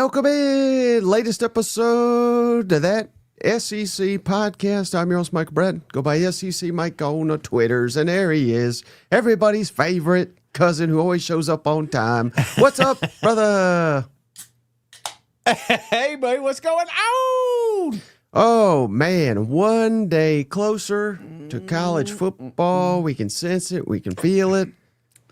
Welcome in. Latest episode of that SEC podcast. I'm your host, Mike Brett. Go by SEC Mike on the Twitters. And there he is, everybody's favorite cousin who always shows up on time. What's up, brother? Hey, buddy, what's going on? Oh, man, one day closer to college football. We can sense it. We can feel it.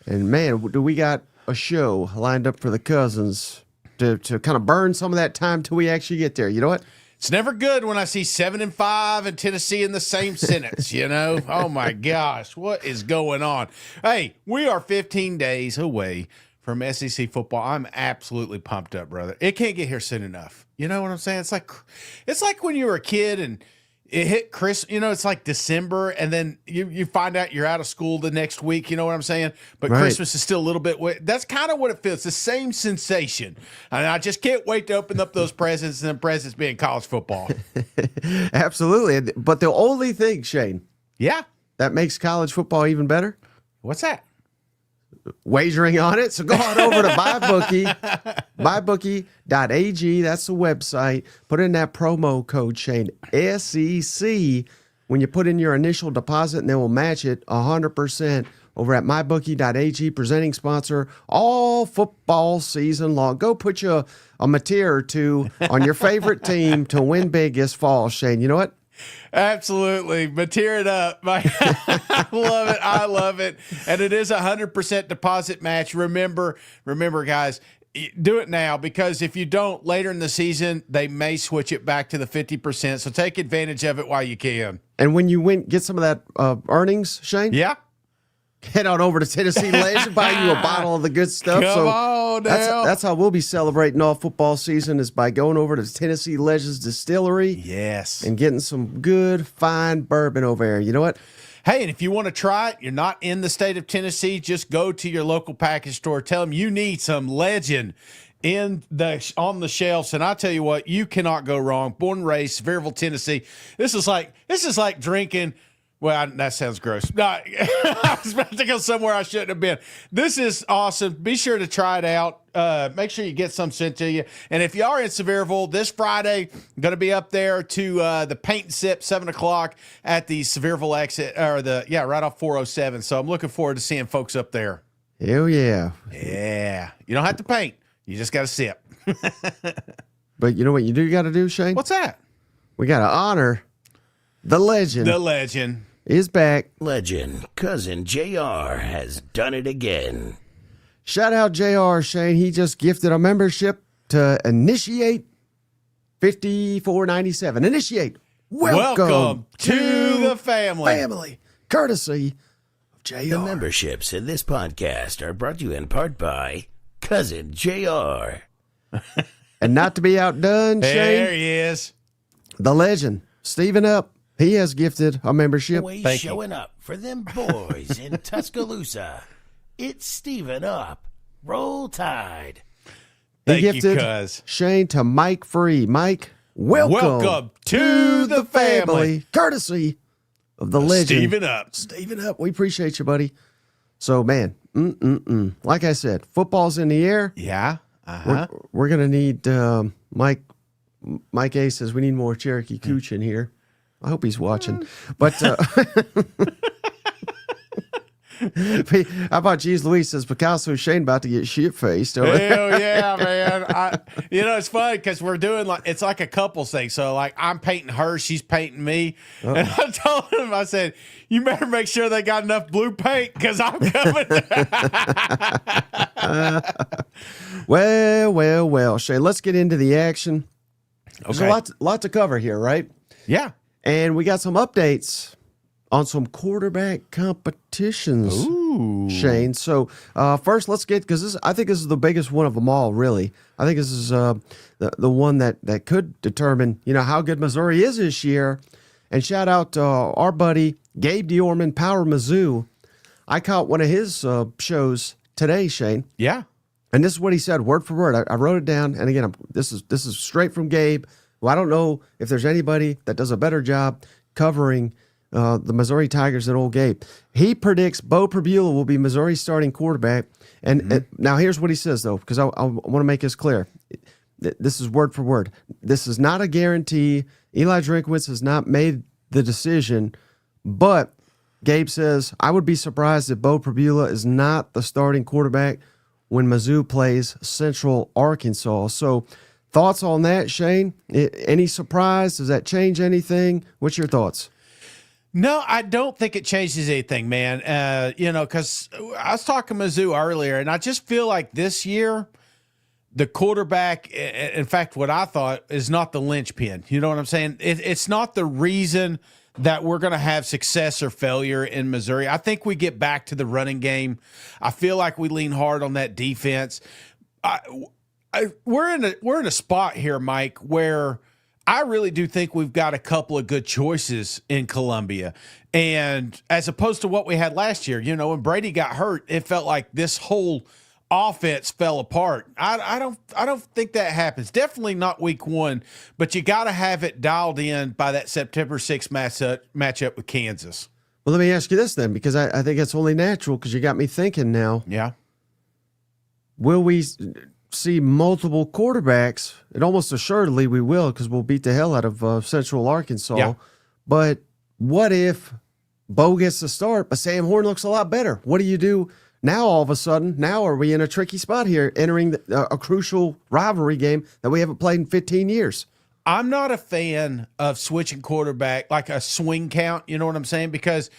And, man, do we got a show lined up for the cousins to kind of burn some of that time till we actually get there. You know what? It's never good when I see 7-5 and Tennessee in the same sentence, you know? Oh, my gosh, what is going on? Hey, we are 15 days away from SEC football. I'm absolutely pumped up, brother. It can't get here soon enough. You know what I'm saying? It's like when you were a kid and it hit Christmas, you know, it's like December, and then you find out you're out of school the next week, you know what I'm saying? But right. Christmas is still a little bit that's kind of what it feels. The same sensation. And I just can't wait to open up those presents, and the presents being college football. Absolutely. But the only thing, Shane, that makes college football even better. What's that? Wagering on it. So go on over to MyBookie, mybookie.ag. That's the website. Put in that promo code, Shane, SEC, when you put in your initial deposit, and they will match it 100% over at mybookie.ag, presenting sponsor all football season long. Go put you a mateer or two on your favorite team to win big this fall, Shane. You know what? Absolutely. But tear it up. I love it. I love it. And it is 100% deposit match. Remember, guys, do it now, because if you don't later in the season, they may switch it back to the 50%. So take advantage of it while you can. And when you get some of that earnings, Shane? Yeah. Head on over to Tennessee Ledge and buy you a bottle of the good stuff. Come on now. That's how we'll be celebrating all football season, is by going over to Tennessee Ledge's distillery. Yes. And getting some good, fine bourbon over there. You know what? Hey, and if you want to try it, you're not in the state of Tennessee, just go to your local package store. Tell them you need some Legend on the shelves, and I tell you what, you cannot go wrong. Born and raised, Sevierville, Tennessee. This is like drinking. Well, that sounds gross. No, I was about to go somewhere I shouldn't have been. This is awesome. Be sure to try it out. Make sure you get some sent to you. And if you are in Sevierville, this Friday, I'm going to be up there to the Paint and Sip, 7 o'clock at the Sevierville exit, or right off 407. So I'm looking forward to seeing folks up there. Hell yeah. Yeah. You don't have to paint. You just got to sip. But you know what you do got to do, Shane? What's that? We got to honor the legend. The legend is back. Legend, cousin JR has done it again. Shout out JR, Shane. He just gifted a membership to Initiate 5497. Initiate. Welcome to the family. Courtesy of JR. The memberships in this podcast are brought to you in part by cousin JR. And not to be outdone, Shane. There he is. The legend, Stephen Up. He has gifted a membership. Always showing up for them boys in Tuscaloosa. It's Stephen Up. Roll Tide. He Thank gifted you, cuz. Shane to Mike Free. Mike, welcome to the family. Courtesy of the legend. Stephen Up. We appreciate you, buddy. So, man, like I said, football's in the air. Yeah. We're going to need Mike A says we need more Cherokee Cooch in here. I hope he's watching. But how about Jeez Louise says Picasso Shane about to get shit-faced. Hell yeah, man. It's funny because we're doing it's like a couple thing. So like I'm painting her, she's painting me. Uh-oh. And I told him, I said, you better make sure they got enough blue paint because I'm coming. Well, Shane, let's get into the action. Okay. There's a lot to cover here, right? Yeah. And we got some updates on some quarterback competitions, Shane. So first, let's get, because I think this is the biggest one of them all, really. I think this is the one that could determine, how good Missouri is this year. And shout out to our buddy, Gabe Diorman, Power Mizzou. I caught one of his shows today, Shane. Yeah. And this is what he said, word for word. I wrote it down. And again, this is straight from Gabe. Well, I don't know if there's anybody that does a better job covering the Missouri Tigers than old Gabe. He predicts Bo Pribula will be Missouri's starting quarterback. And now here's what he says, though, because I want to make this clear. this is word for word. This is not a guarantee. Eli Drinkwitz has not made the decision, but Gabe says, I would be surprised if Bo Pribula is not the starting quarterback when Mizzou plays Central Arkansas. So thoughts on that, Shane? Any surprise? Does that change anything? What's your thoughts? No, I don't think it changes anything, man. Because I was talking Mizzou earlier, and I just feel like this year, the quarterback, in fact, what I thought is not the linchpin. You know what I'm saying? It's not the reason that we're going to have success or failure in Missouri. I think we get back to the running game. I feel like we lean hard on that defense. We're in a spot here, Mike, where I really do think we've got a couple of good choices in Columbia. And as opposed to what we had last year, when Brady got hurt, it felt like this whole offense fell apart. I don't think that happens. Definitely not week one, but you got to have it dialed in by that September 6th matchup with Kansas. Well, let me ask you this then, because I think it's only natural, because you got me thinking now. Yeah. Will we see multiple quarterbacks? And almost assuredly we will, because we'll beat the hell out of Central Arkansas. Yeah. But what if Bo gets the start, but Sam Horn looks a lot better? What do you do now all of a sudden? Now are we in a tricky spot here, entering a crucial rivalry game that we haven't played in 15 years? I'm not a fan of switching quarterback, like a swing count, you know what I'm saying? Because,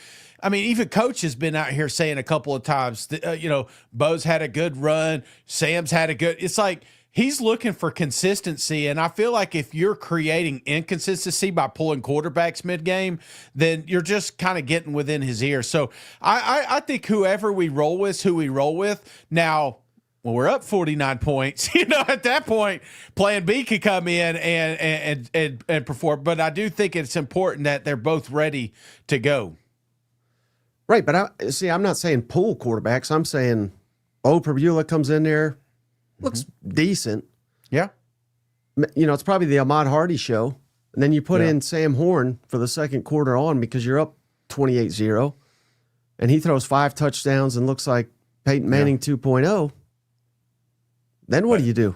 even Coach has been out here saying a couple of times, that, Bo's had a good run, Sam's had a good – it's like he's looking for consistency, and I feel like if you're creating inconsistency by pulling quarterbacks mid-game, then you're just kind of getting within his ear. So I think whoever we roll with is who we roll with. Now – when we're up 49 points, at that point, Plan B could come in and perform. But I do think it's important that they're both ready to go. Right, but I'm not saying pull quarterbacks. I'm saying Bo Pribula comes in there, looks decent. Yeah. It's probably the Ahmad Hardy show. And then you put in Sam Horn for the second quarter on, because you're up 28-0. And he throws 5 touchdowns and looks like Peyton Manning 2.0. Then what do you do?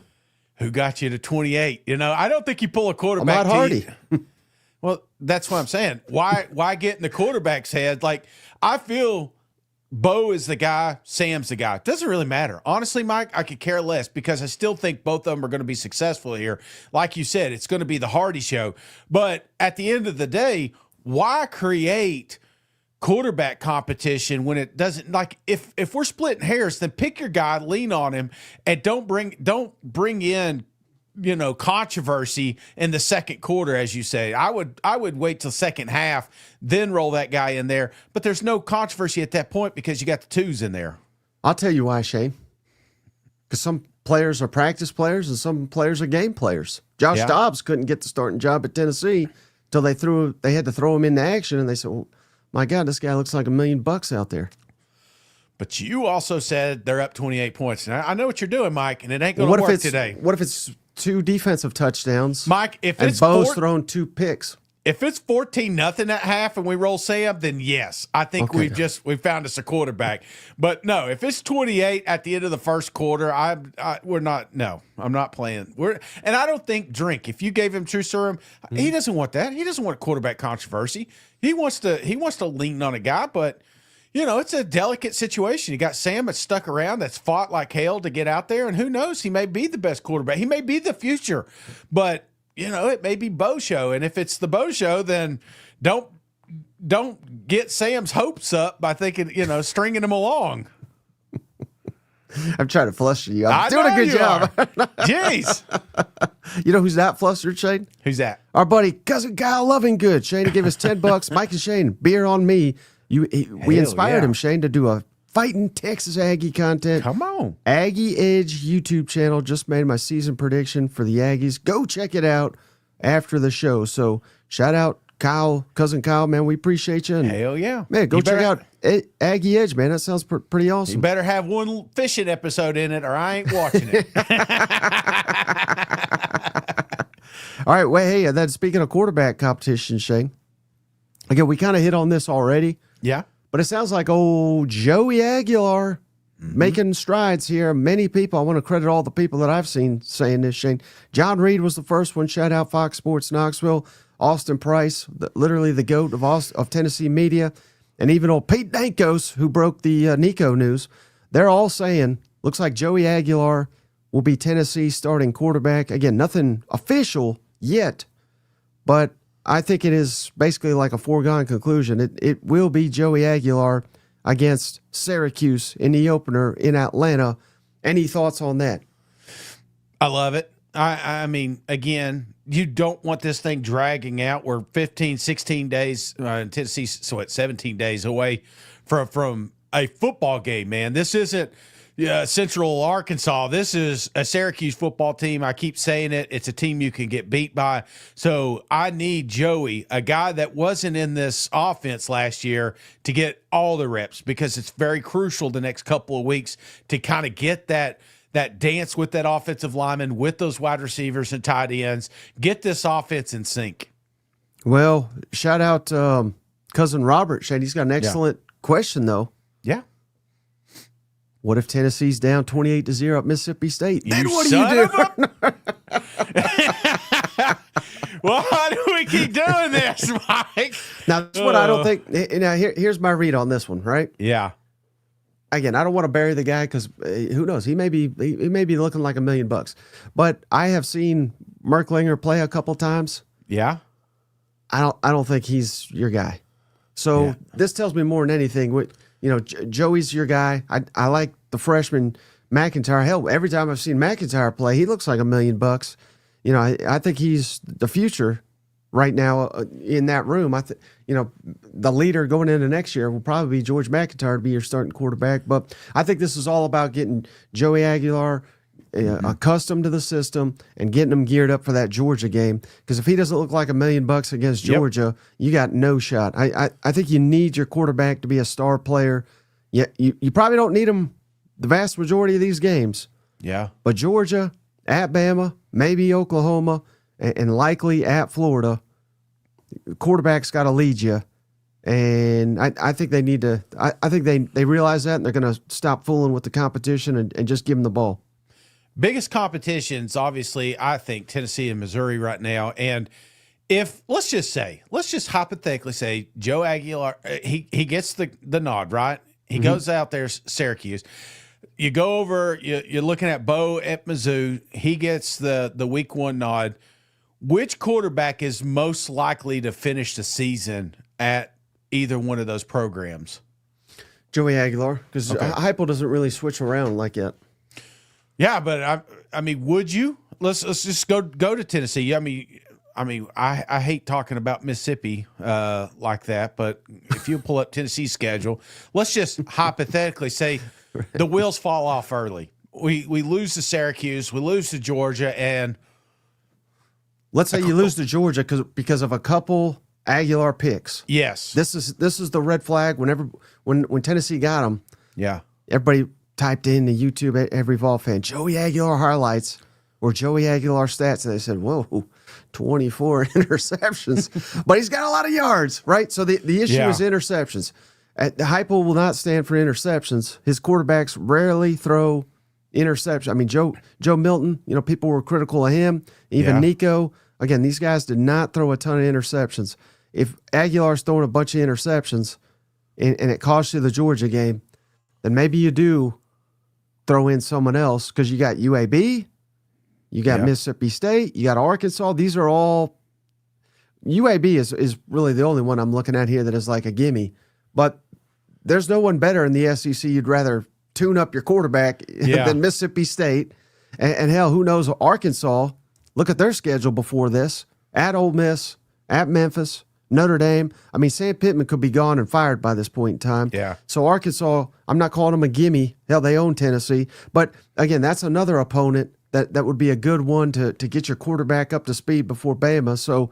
Who got you to 28? I don't think you pull a quarterback. Ahmad Hardy. Well, that's what I'm saying. Why get in the quarterback's head? Like, I feel Bo is the guy, Sam's the guy. It doesn't really matter. Honestly, Mike, I could care less, because I still think both of them are going to be successful here. Like you said, it's going to be the Hardy show. But at the end of the day, why create quarterback competition when it doesn't, like, if we're splitting hairs, then pick your guy, lean on him, and don't bring in controversy in the second quarter, as you say. I would wait till second half, then roll that guy in there. But there's no controversy at that point, because you got the twos in there. I'll tell you why, Shane. Because some players are practice players and some players are game players. Josh Dobbs couldn't get the starting job at Tennessee until they had to throw him into action, and they said, well, my God, this guy looks like $1 million out there. But you also said they're up 28 points. Now, I know what you're doing, Mike, and it ain't going to work today. What if it's 2 defensive touchdowns, Mike? If and it's Bo's thrown 2 picks? If it's 14-0 at half and we roll Sam, then yes, I think we found us a quarterback. But no, if it's 28 at the end of the first quarter, I'm not playing. And I don't think Drink, if you gave him true serum, he doesn't want that. He doesn't want quarterback controversy. He wants to lean on a guy, but it's a delicate situation. You got Sam that's stuck around, that's fought like hell to get out there, and who knows, he may be the best quarterback. He may be the future, but it may be Bo show. And if it's the Bo show, then don't get Sam's hopes up by thinking, stringing him along. I'm trying to fluster you. I'm doing a good job. Jeez. You know who's not flustered, Shane? Who's that? Our buddy, Cousin Kyle Lovingood. Shane gave us $10. Mike and Shane, beer on me. We inspired him, Shane, to do a Fighting Texas Aggie content. Come on. Aggie Edge YouTube channel just made my season prediction for the Aggies. Go check it out after the show. So shout out Kyle, Cousin Kyle, man. We appreciate you. And hell yeah. Man, go check out Aggie Edge, man. That sounds pretty awesome. You better have one fishing episode in it or I ain't watching it. All right. Well, hey, then speaking of quarterback competition, Shane, again, we kind of hit on this already. Yeah. But it sounds like old Joey Aguilar making strides here. Many people, I want to credit all the people that I've seen saying this, Shane. John Reed was the first one. Shout out Fox Sports Knoxville. Austin Price, literally the GOAT of Tennessee media. And even old Pete Dankos, who broke the Nico news. They're all saying, looks like Joey Aguilar will be Tennessee's starting quarterback. Again, nothing official yet, but I think it is basically like a foregone conclusion. It will be Joey Aguilar against Syracuse in the opener in Atlanta. Any thoughts on that? I love it. I mean, again, you don't want this thing dragging out. We're 15, 16 days in Tennessee, so it's 17 days away from a football game, man. This isn't Central Arkansas. This is a Syracuse football team. I keep saying it. It's a team you can get beat by. So I need Joey, a guy that wasn't in this offense last year, to get all the reps, because it's very crucial the next couple of weeks to kind of get that dance with that offensive lineman, with those wide receivers and tight ends, get this offense in sync. Well, shout out cousin Robert. Shane, he's got an excellent question, though. Yeah. What if Tennessee's down 28-0 at Mississippi State? Then what do son you of do? Well, how do we keep doing this, Mike? Now, that's what I don't think. Now, here's my read on this one, right? Yeah. Again, I don't want to bury the guy because who knows? He may be looking like $1 million. But I have seen Merklinger play a couple times. Yeah. I don't think he's your guy. So this tells me more than anything. Joey's your guy. I like the freshman McIntyre. Hell, every time I've seen McIntyre play, he looks like $1 million. I think he's the future right now in that room. The leader going into next year will probably be George McIntyre to be your starting quarterback. But I think this is all about getting Joey Aguilar accustomed to the system and getting him geared up for that Georgia game. Because if he doesn't look like $1 million against Georgia, you got no shot. I think you need your quarterback to be a star player. You probably don't need him the vast majority of these games. Yeah. But Georgia, at Bama, maybe Oklahoma, and likely at Florida, the quarterback's got to lead you. And I think they need to. I think they realize that, and they're going to stop fooling with the competition and just give them the ball. Biggest competitions, obviously, I think Tennessee and Missouri right now. And if let's just hypothetically say Joe Aguilar, he gets the nod, right? He goes out there, Syracuse. You go over, you're looking at Bo at Mizzou. He gets the week one nod. Which quarterback is most likely to finish the season at either one of those programs? Joey Aguilar, because Heupel doesn't really switch around like that. Yeah, but I mean, would you? Let's just go to Tennessee. I mean, I hate talking about Mississippi like that, but if you pull up Tennessee's schedule, let's just hypothetically say the wheels fall off early. We lose to Syracuse, we lose to Georgia, and let's say you lose to Georgia because of a couple Aguilar picks. Yes, this is the red flag. When Tennessee got them, everybody typed in the YouTube, every Vol fan, Joey Aguilar highlights or Joey Aguilar stats, and they said, whoa, 24 interceptions. But he's got a lot of yards, right? So the issue is interceptions. The Heupel will not stand for interceptions. His quarterbacks rarely throw interceptions. I mean, Joe Milton, people were critical of him. Even Nico. Again, these guys did not throw a ton of interceptions. If Aguilar's throwing a bunch of interceptions and it costs you the Georgia game, then maybe you do throw in someone else, because you got UAB, you got Mississippi State, you got Arkansas. These are all UAB is really the only one I'm looking at here that is like a gimme. But there's no one better in the SEC you'd rather tune up your quarterback than Mississippi State. And hell, who knows, Arkansas, look at their schedule before this. At Ole Miss, at Memphis, Notre Dame. I mean, Sam Pittman could be gone and fired by this point in time. Yeah. So Arkansas, I'm not calling them a gimme. Hell, they own Tennessee. But again, that's another opponent that would be a good one to get your quarterback up to speed before Bama. So,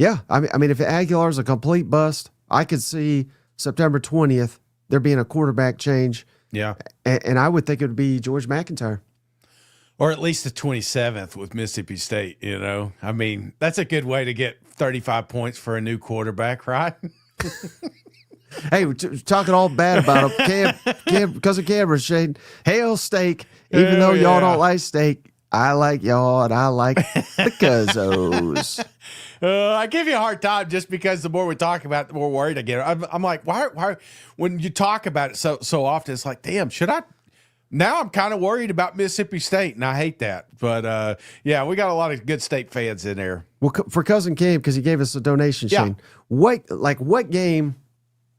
I mean, if Aguilar's a complete bust, I could see September 20th there being a quarterback change. Yeah. And I would think it would be George McIntyre. Or at least the 27th with Mississippi State, I mean, that's a good way to get 35 points for a new quarterback, right? Hey, we're talking all bad about him. Cam, because of Cameron, Shane. Hail steak. Even though y'all don't like steak, I like y'all, and I like the Cuzzos. I give you a hard time just because the more we talk about it, the more worried I get. I'm like, why? When you talk about it so often, it's like, damn, should I? Now I'm kind of worried about Mississippi State, and I hate that. But yeah, we got a lot of good state fans in there. Well, for Cousin Cam, because he gave us a donation, Shane. What game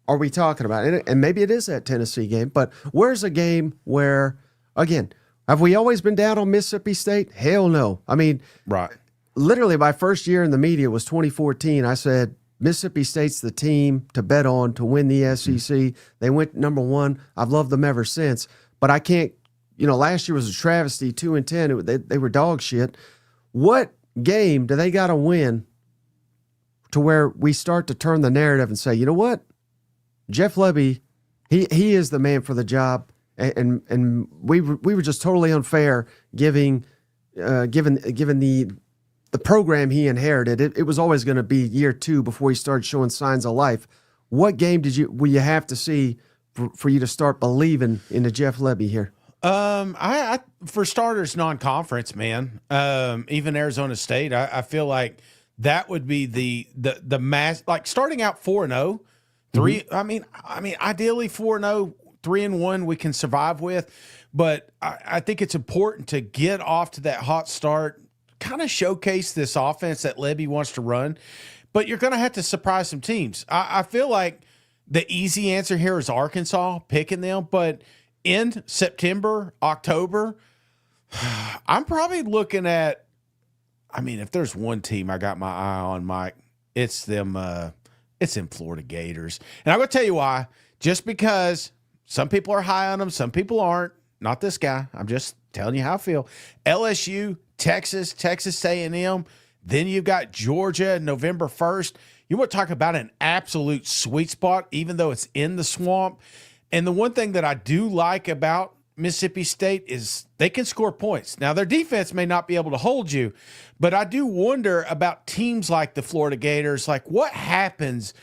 are we talking about? And maybe it is that Tennessee game, but where's a game where, again, have we always been down on Mississippi State? Hell no. I mean, Right. literally my first year in the media was 2014. I said, Mississippi State's the team to bet on to win the SEC. They went number one. I've loved them ever since. But I can't, last year was a travesty, 2-10. They were dog shit. What game do they got to win to where we start to turn the narrative and say, you know what? Jeff Lebby, he is the man for the job. And we were just totally unfair given the program he inherited. It was always going to be year 2 before he started showing signs of life. What game will you have to see for you to start believing in the Jeff Lebby here? I for starters, non-conference, man. Even Arizona State, I feel like that would be the mass, like starting out 4-0, 3. I mean, ideally 4-0, 3-1 we can survive with, but I think it's important to get off to that hot start, kind of showcase this offense that Lebby wants to run, but you're going to have to surprise some teams. I feel like the easy answer here is Arkansas, picking them, but in September, October, I'm probably looking at, if there's one team I got my eye on, Mike, it's them Florida Gators. And I'm going to tell you why. Just because some people are high on them, some people aren't. Not this guy. I'm just telling you how I feel. LSU, Texas A&M. Then you've got Georgia, November 1st. You want to talk about an absolute sweet spot, even though it's in the swamp. And the one thing that I do like about Mississippi State is they can score points. Now, their defense may not be able to hold you, but I do wonder about teams like the Florida Gators. Like, what happens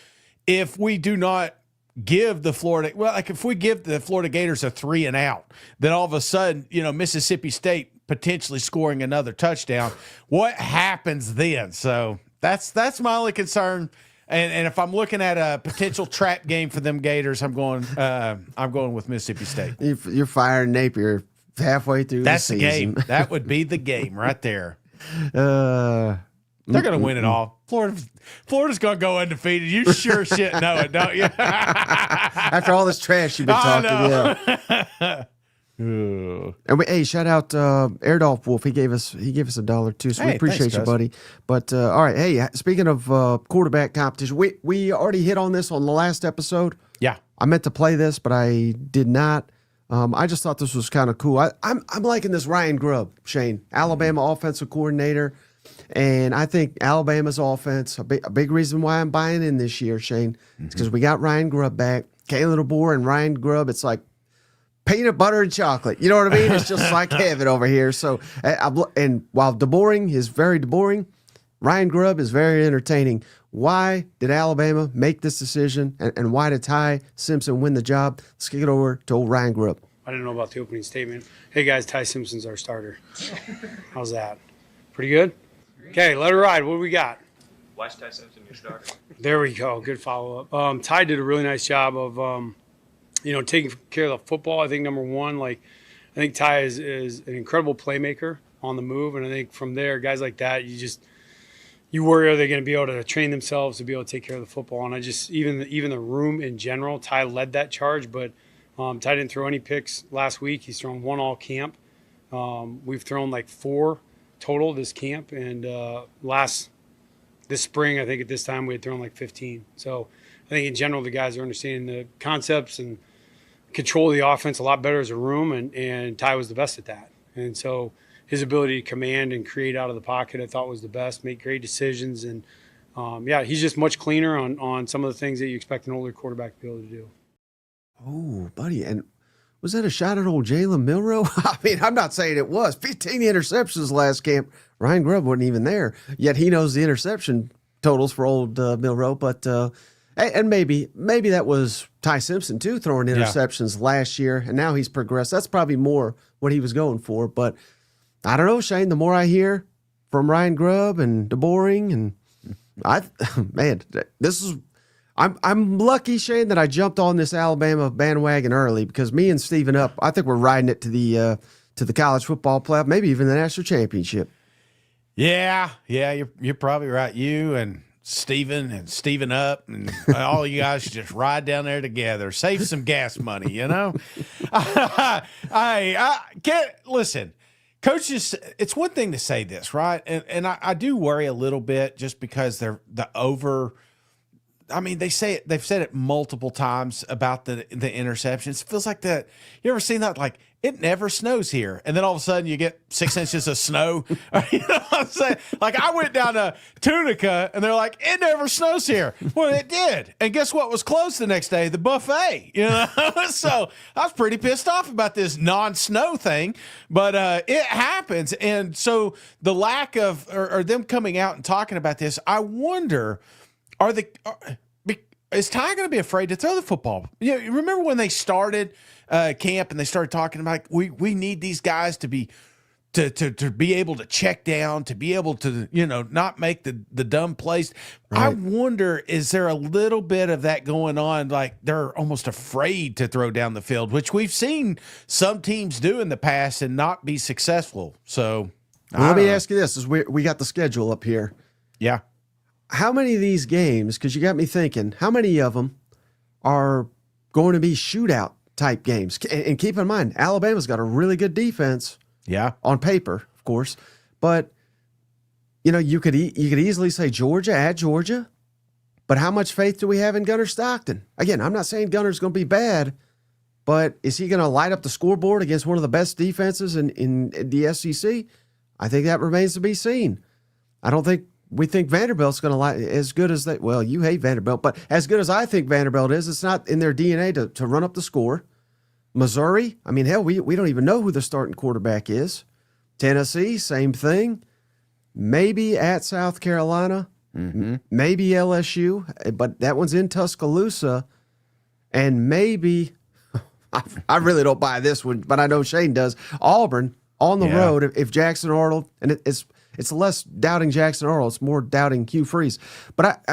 if we do not give the Florida – well, like if we give the Florida Gators a 3 and out, then all of a sudden, Mississippi State potentially scoring another touchdown. What happens then? So that's my only concern. And if I'm looking at a potential trap game for them Gators, I'm going with Mississippi State. You're firing Napier halfway through That's the season. game. That would be the game right there. They're going to win it all. Florida's going to go undefeated. You sure shit know it, don't you? After all this trash you've been talking, yeah. And shout out Airdolph Wolf. He gave us $1 too, so we appreciate you, buddy. But all right, hey, speaking of quarterback competition, we already hit on this on the last episode. Yeah, I meant to play this, but I did not. I just thought this was kind of cool. I'm liking this Ryan Grubb, Shane, Alabama offensive coordinator, and I think Alabama's offense, a big reason why I'm buying in this year, Shane, is because we got Ryan Grubb back, Kalen DeBoer and Ryan Grubb. It's like peanut butter and chocolate. You know what I mean? It's just like heaven over here. So, and while DeBoring is very DeBoring, Ryan Grubb is very entertaining. Why did Alabama make this decision, and why did Ty Simpson win the job? Let's kick it over to old Ryan Grubb. I didn't know about the opening statement. Hey, guys, Ty Simpson's our starter. How's that? Pretty good? Okay, let it ride. What do we got? Why is Ty Simpson your starter? There we go. Good follow-up. Ty did a really nice job of taking care of the football. I think number one, I think Ty is an incredible playmaker on the move, and I think from there, guys like that, you worry, are they going to be able to train themselves to be able to take care of the football? And I just even the room in general, Ty led that charge, but Ty didn't throw any picks last week. He's thrown 1 all camp. We've thrown 4 total this camp, and this spring, I think at this time we had thrown 15. So I think in general the guys are understanding the concepts and control the offense a lot better as a room, and Ty was the best at that. And so his ability to command and create out of the pocket I thought was the best, make great decisions, and he's just much cleaner on some of the things that you expect an older quarterback to be able to do. Oh, buddy, and was that a shot at old Jalen Milroe? I mean, I'm not saying it was. 15 interceptions last camp. Ryan Grubb wasn't even there, yet he knows the interception totals for old Milroe. But And maybe that was Ty Simpson too, throwing interceptions last year, and now he's progressed. That's probably more what he was going for. But I don't know, Shane. The more I hear from Ryan Grubb and DeBoring, and I'm lucky, Shane, that I jumped on this Alabama bandwagon early, because me and Steven Up, I think we're riding it to the college football playoff, maybe even the national championship. Yeah, you're probably right. You and Steven Up and all you guys should just ride down there together. Save some gas money, you know? I can't listen. Coaches, it's one thing to say this, right? And I do worry a little bit, just because they're they've said it multiple times about the interceptions. It feels like that. You ever seen that? Like, it never snows here, and then all of a sudden you get 6 inches of snow. You know what I'm saying? Like, I went down to Tunica, and they're like, it never snows here. Well, it did, and guess what was closed the next day? The buffet. You know, so I was pretty pissed off about this non-snow thing, but it happens, and so the lack of or them coming out and talking about this, I wonder. Is Ty going to be afraid to throw the football? You remember when they started camp and they started talking about, we need these guys to be able to check down, to be able to, not make the dumb plays. Right. I wonder, is there a little bit of that going on? Like, they're almost afraid to throw down the field, which we've seen some teams do in the past and not be successful. So let me ask you this, as we got the schedule up here. Yeah. How many of these games, because you got me thinking, how many of them are going to be shootout type games? And keep in mind, Alabama's got a really good defense. Yeah. On paper, of course. But, you could easily say Georgia at Georgia. But how much faith do we have in Gunnar Stockton? Again, I'm not saying Gunnar's going to be bad, but is he going to light up the scoreboard against one of the best defenses in the SEC? I think that remains to be seen. I don't think we think Vanderbilt's going to light as good as they. Well, you hate Vanderbilt, but as good as I think Vanderbilt is, it's not in their DNA to run up the score. Missouri, I mean, hell, we don't even know who the starting quarterback is. Tennessee, same thing. Maybe at South Carolina, maybe LSU, but that one's in Tuscaloosa. And maybe, I really don't buy this one, but I know Shane does, Auburn on the road if Jackson Arnold, and it's less doubting Jackson Arnold, it's more doubting Hugh Freeze. But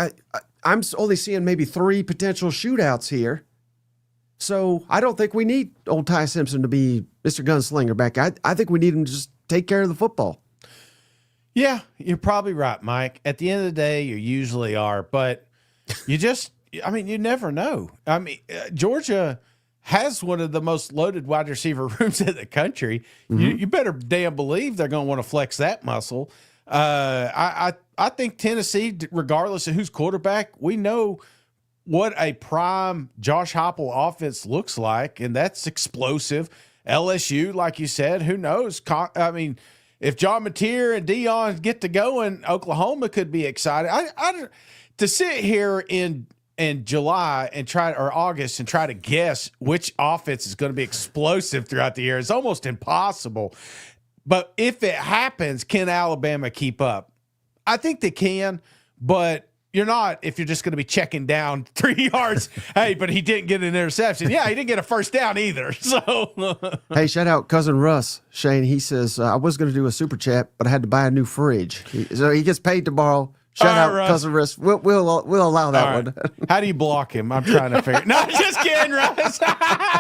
I'm only seeing maybe 3 potential shootouts here. So I don't think we need old Ty Simpson to be Mr. Gunslinger back. I think we need him to just take care of the football. Yeah, you're probably right, Mike. At the end of the day, you usually are. But you never know. I mean, Georgia has one of the most loaded wide receiver rooms in the country. You better damn believe they're going to want to flex that muscle. I think Tennessee, regardless of who's quarterback, we know what a prime Josh Heupel offense looks like, and that's explosive. LSU, like you said, who knows? I mean, if John Mateer and Dion get to going, Oklahoma could be excited. To sit here in July or August and try to guess which offense is going to be explosive throughout the year is almost impossible. But if it happens, can Alabama keep up? I think they can, but you're not if you're just going to be checking down 3 yards. Hey, but he didn't get an interception. Yeah, he didn't get a first down either. So, hey, shout out Cousin Russ. Shane, he says, I was going to do a super chat, but I had to buy a new fridge. So he gets paid tomorrow. Shout out, Russ. Cousin Russ. We'll allow that one. How do you block him? I'm trying to figure. No, just kidding, Russ.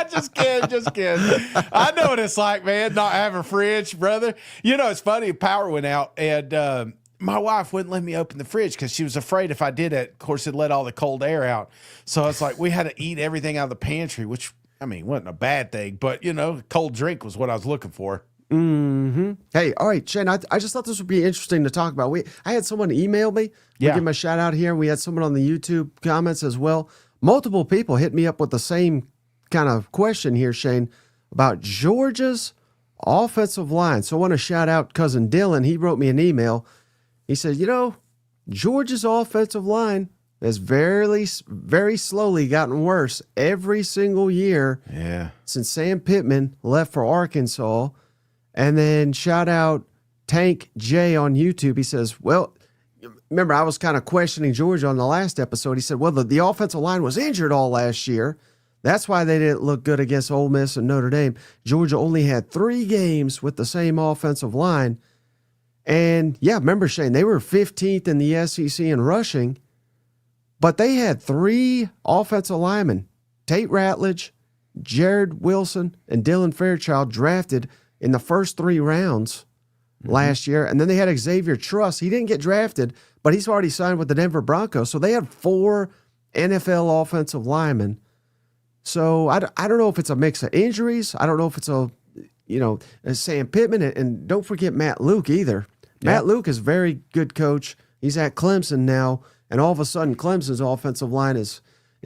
just kidding. I know what it's like, man, not having a fridge, brother. It's funny. Power went out, and my wife wouldn't let me open the fridge because she was afraid if I did it, of course, it'd let all the cold air out. So it's like we had to eat everything out of the pantry, which, wasn't a bad thing. But, cold drink was what I was looking for. Hey, all right, Shane, I just thought this would be interesting to talk about. I had someone email me. We give him a shout out here. We had someone on the YouTube comments as well. Multiple people hit me up with the same kind of question here, Shane, about Georgia's offensive line. So I want to shout out Cousin Dylan. He wrote me an email. He said, Georgia's offensive line has very, very slowly gotten worse every single year since Sam Pittman left for Arkansas. And then shout out Tank J on YouTube. He says, well, remember I was kind of questioning Georgia on the last episode. He said, well, the offensive line was injured all last year. That's why they didn't look good against Ole Miss and Notre Dame. Georgia only had 3 games with the same offensive line. And, yeah, remember, Shane, they were 15th in the SEC in rushing, but they had 3 offensive linemen, Tate Ratledge, Jared Wilson, and Dylan Fairchild, drafted in the first 3 rounds last year. And then they had Xavier Truss. He didn't get drafted, but he's already signed with the Denver Broncos. So they had 4 NFL offensive linemen. So I don't know if it's a mix of injuries. I don't know if it's a Sam Pittman. And don't forget Matt Luke either. Yeah. Matt Luke is a very good coach. He's at Clemson now. And all of a sudden, Clemson's offensive line is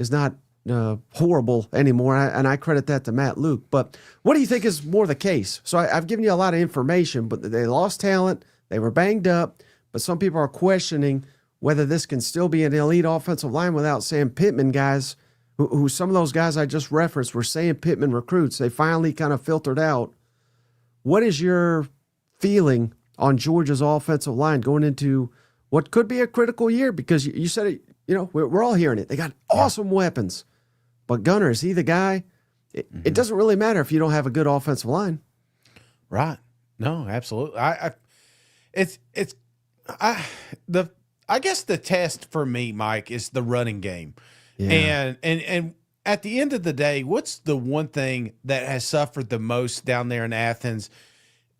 not horrible anymore. And I credit that to Matt Luke. But what do you think is more the case? So I've given you a lot of information, but they lost talent. They were banged up. But some people are questioning whether this can still be an elite offensive line without Sam Pittman guys, who some of those guys I just referenced were Sam Pittman recruits. They finally kind of filtered out. What is your feeling on Georgia's offensive line going into what could be a critical year? Because you said it, we're all hearing it. They got awesome weapons. But Gunner, is he the guy? It doesn't really matter if you don't have a good offensive line. Right. No, absolutely. I guess the test for me, Mike, is the running game. Yeah. And at the end of the day, what's the one thing that has suffered the most down there in Athens?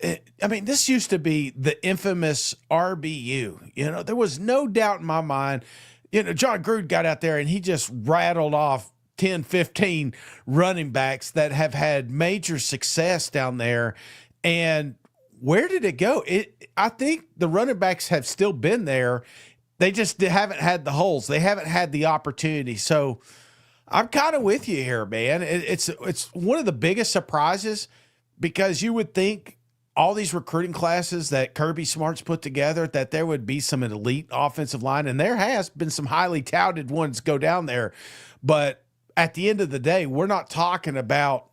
I mean, this used to be the infamous RBU. There was no doubt in my mind. John Gruden got out there and he just rattled off 10, 15 running backs that have had major success down there. And where did it go? I think the running backs have still been there. They just haven't had the holes. They haven't had the opportunity. So I'm kind of with you here, man. It's one of the biggest surprises, because you would think all these recruiting classes that Kirby Smart's put together, that there would be some elite offensive line, and there has been some highly touted ones go down there. But at the end of the day, we're not talking about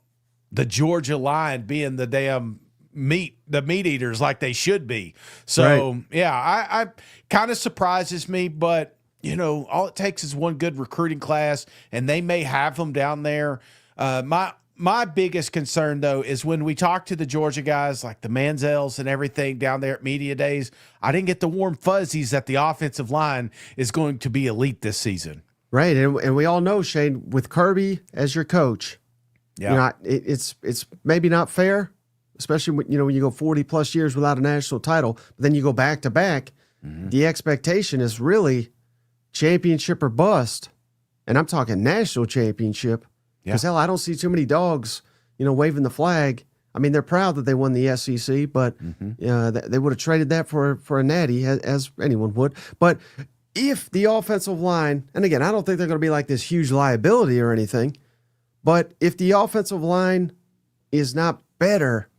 the Georgia line being the damn meat eaters like they should be. So, right. Yeah, I kind of surprises me, but, all it takes is one good recruiting class, and they may have them down there. My biggest concern, though, is when we talk to the Georgia guys like the Manziels and everything down there at media days, I didn't get the warm fuzzies that the offensive line is going to be elite this season. Right, and we all know, Shane, with Kirby as your coach, it's maybe not fair, especially when you go 40-plus years without a national title, but then you go back-to-back. Mm-hmm. The expectation is really championship or bust, and I'm talking national championship. Because, hell, I don't see too many dogs, waving the flag. I mean, they're proud that they won the SEC, but they would have traded that for a natty, as anyone would. But if the offensive line, and again, I don't think they're going to be like this huge liability or anything, but if the offensive line is not better,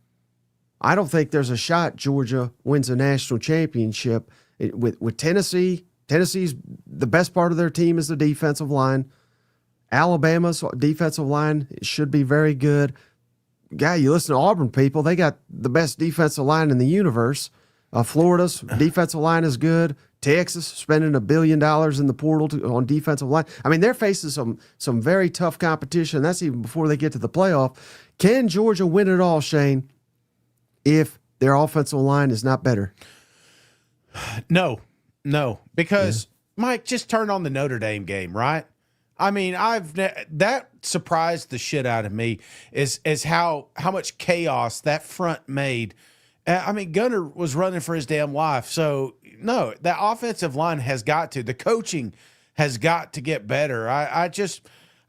I don't think there's a shot Georgia wins a national championship. With Tennessee, Tennessee's the best part of their team is the defensive line. Alabama's defensive line should be very good. Guy, you listen to Auburn people, they got the best defensive line in the universe. Florida's defensive line is good. Texas spending $1 billion in the portal on defensive line. I mean, they're facing some very tough competition. That's even before they get to the playoff. Can Georgia win it all, Shane, if their offensive line is not better? No, because, Mike, just turn on the Notre Dame game, right? I mean, that surprised the shit out of me is how much chaos that front made. I mean, Gunner was running for his damn life. So, no, that offensive line has got to. The coaching has got to get better. I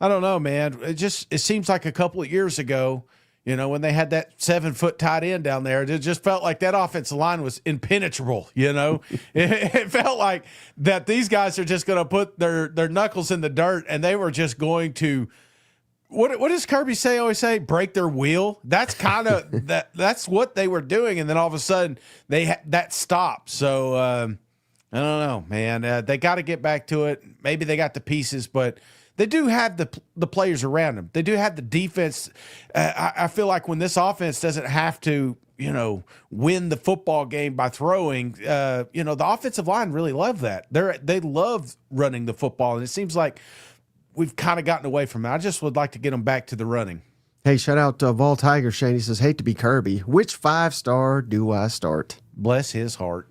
don't know, man. It seems like a couple of years ago, when they had that 7-foot tight end down there, it just felt like that offensive line was impenetrable, It felt like that these guys are just going to put their knuckles in the dirt, and they were just going to, what does Kirby always say? Break their wheel? That's kind of, that's what they were doing, and then all of a sudden, that stopped. So, I don't know, man. They got to get back to it. Maybe they got the pieces, but they do have the players around them. They do have the defense. I feel like when this offense doesn't have to, win the football game by throwing. The offensive line really love that. They love running the football, and it seems like we've kind of gotten away from it. I just would like to get them back to the running. Hey, shout out to Vol Tiger Shane. He says, hate to be Kirby. Which 5-star do I start? Bless his heart,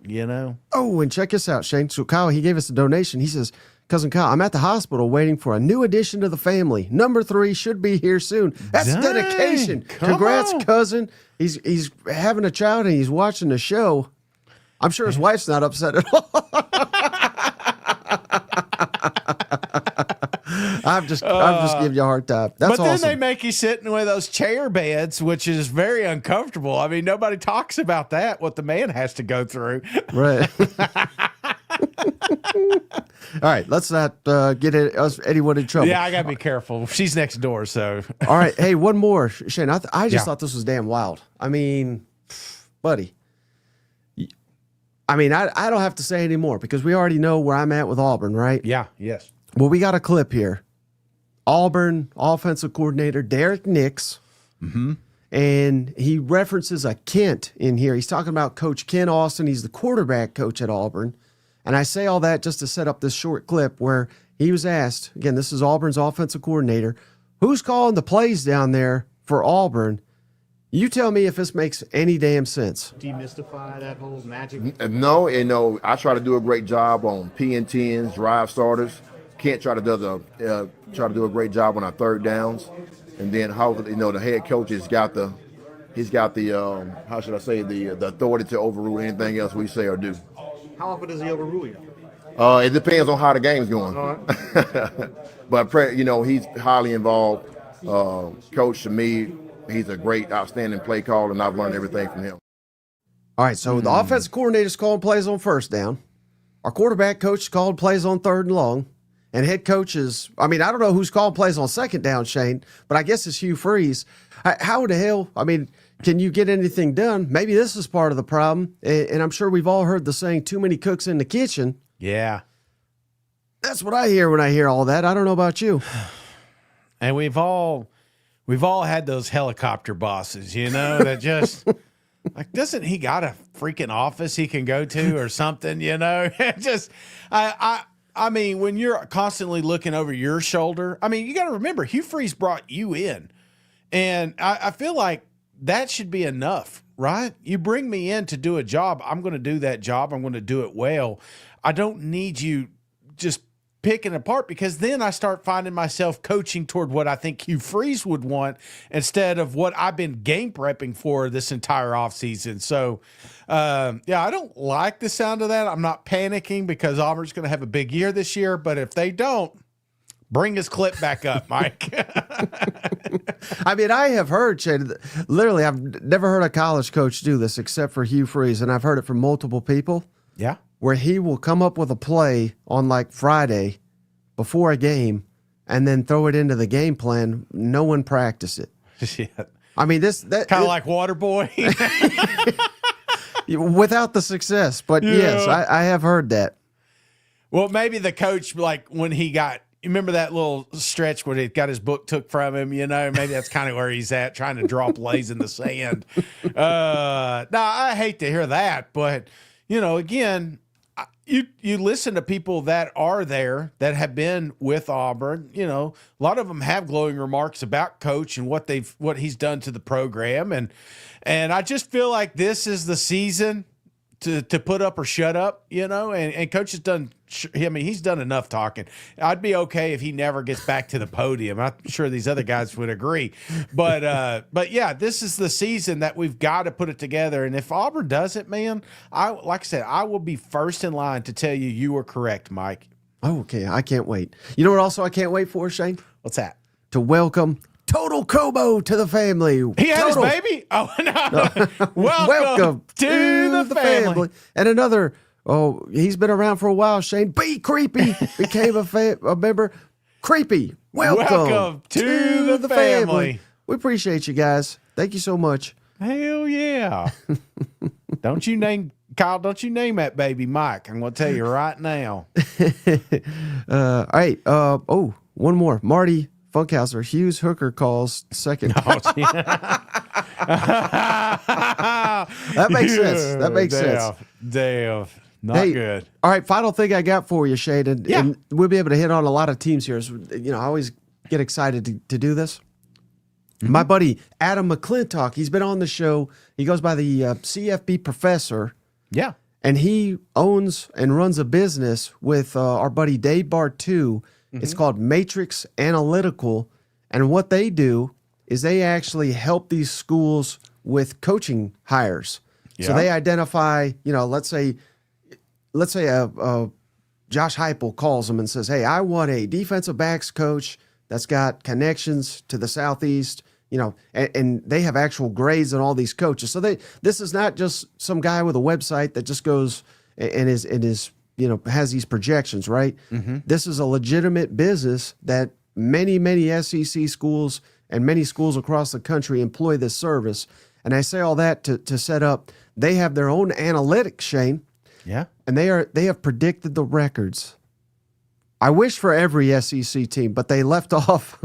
Oh, and check this out, Shane. So Kyle, he gave us a donation. He says, Cousin Kyle, I'm at the hospital waiting for a new addition to the family. Number 3 should be here soon. That's Dang, dedication. Congrats, on. cousin. He's having a child and he's watching the show. I'm sure his wife's not upset at all. I'm just giving you a hard time. That's but then awesome. they make you sit in one of those chair beds, which is very uncomfortable. I mean, nobody talks about that, what the man has to go through. Right. All right, let's not get anyone in trouble. Yeah, I got to be careful. She's next door, so. All right, hey, one more, Shane. I just thought this was damn wild. I mean, buddy. I mean, I don't have to say any more because we already know where I'm at with Auburn, right? Yeah, yes. Well, we got a clip here. Auburn offensive coordinator Derek Nix, and he references a Kent in here. He's talking about Coach Ken Austin. He's the quarterback coach at Auburn. And I say all that just to set up this short clip where he was asked, again, this is Auburn's offensive coordinator, who's calling the plays down there for Auburn? You tell me if this makes any damn sense. Demystify that whole magic. No, I try to do a great job on P&10s, drive starters. Kent try to do a great job on our third downs, and then the head coach has got the how should I say the authority to overrule anything else we say or do. How often does he overrule you? It depends on how the game's going. But he's highly involved. Coach, to me, he's a great, outstanding play caller, and I've learned everything from him. All right, so the offensive coordinator's calling plays on first down. Our quarterback coach called plays on third and long. And head coaches, I don't know who's calling plays on second down, Shane, but I guess it's Hugh Freeze. How the hell, can you get anything done? Maybe this is part of the problem. And I'm sure we've all heard the saying, too many cooks in the kitchen. Yeah. That's what I hear when I hear all that. I don't know about you. And we've all had those helicopter bosses, that just like, doesn't he got a freaking office he can go to or something, just, when you're constantly looking over your shoulder, you got to remember Hugh Freeze brought you in, and I feel like that should be enough, right? You bring me in to do a job. I'm going to do that job. I'm going to do it well. I don't need you just picking apart, because then I start finding myself coaching toward what I think Hugh Freeze would want instead of what I've been game prepping for this entire offseason. So, I don't like the sound of that. I'm not panicking because Auburn's going to have a big year this year, but if they don't, bring his clip back up, Mike. I have heard, Shane, literally, I've never heard a college coach do this except for Hugh Freeze, and I've heard it from multiple people. Yeah. Where he will come up with a play on like Friday before a game and then throw it into the game plan. No one practiced it. Shit. That kind of like Waterboy. Without the success, but yes, I have heard that. Well, maybe the coach, like when he got, you remember that little stretch where he got his book took from him, maybe that's kind of where he's at, trying to draw plays in the sand. No, I hate to hear that, but again, you listen to people that are there, that have been with Auburn, a lot of them have glowing remarks about Coach and what he's done to the program. And I just feel like this is the season to put up or shut up, and Coach has done, he's done enough talking. I'd be okay if he never gets back to the podium. I'm sure these other guys would agree. But yeah, this is the season that we've got to put it together. And if Auburn does it, man, like I said, I will be first in line to tell you were correct, Mike. Oh, okay. I can't wait. You know what also I can't wait for, Shane? What's that? To welcome Total Kobo to the family. He had his baby? Oh, no. Welcome to the family. And another, he's been around for a while, Shane. Be Creepy became a member. Creepy. Welcome to the family. We appreciate you guys. Thank you so much. Hell yeah. Don't you name that baby Mike. I'm going to tell you right now. All right. One more. Marty Funkhauser, Hughes Hooker calls second. That makes sense. That makes sense. Damn. Not Hey, good. All right, final thing I got for you, Shane, and, Yeah. and we'll be able to hit on a lot of teams here. So, I always get excited to do this. My buddy Adam McClintock, he's been on the show. He goes by the CFB Professor, Yeah. and he owns and runs a business with our buddy Dave Bartu. It's called Matrix Analytical, and what they do is they actually help these schools with coaching hires. So Yeah. they identify, let's say Josh Heupel calls them and says, "Hey, I want a defensive backs coach that's got connections to the Southeast." And they have actual grades on all these coaches. So this is not just some guy with a website that just goes and is has these projections, right? This is a legitimate business that many SEC schools and many schools across the country employ this service. And I say all that to set up. They have their own analytics, Shane. Yeah. And they have predicted the records. I wish for every SEC team, but they left off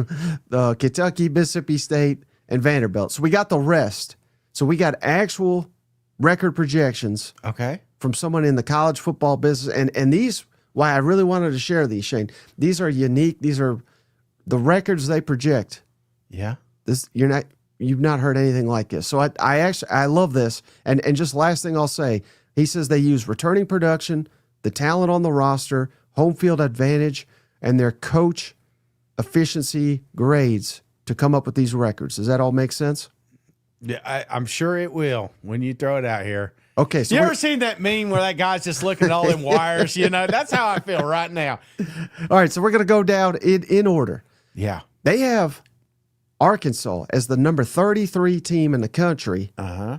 Kentucky, Mississippi State, and Vanderbilt. So we got the rest. So we got actual record projections Okay. from someone in the college football business. And these, why I really wanted to share these, Shane. These are unique. These are the records they project. Yeah. You've not heard anything like this. So I love this. And just last thing I'll say, he says they use returning production, the talent on the roster, home field advantage, and their coach efficiency grades to come up with these records. Does that all make sense? Yeah, I'm sure it will when you throw it out here. Okay. So You ever seen that meme where that guy's just looking at all them wires? That's how I feel right now. all right. So we're going to go down in order. Yeah. They have Arkansas as the number 33 team in the country. Uh-huh.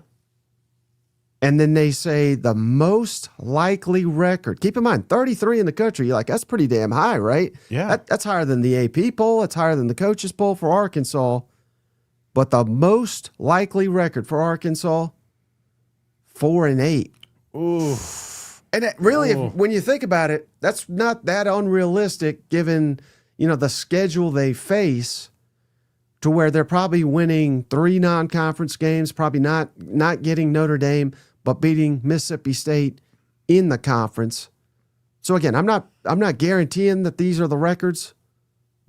And then they say the most likely record. Keep in mind, 33 in the country. You're like, that's pretty damn high, right? Yeah. That's higher than the AP poll. It's higher than the coaches poll for Arkansas. But the most likely record for Arkansas, 4-8. Ooh. And that really, when you think about it, that's not that unrealistic given, the schedule they face, to where they're probably winning 3 non-conference games, probably not getting Notre Dame, but beating Mississippi State in the conference. So again, I'm not guaranteeing that these are the records,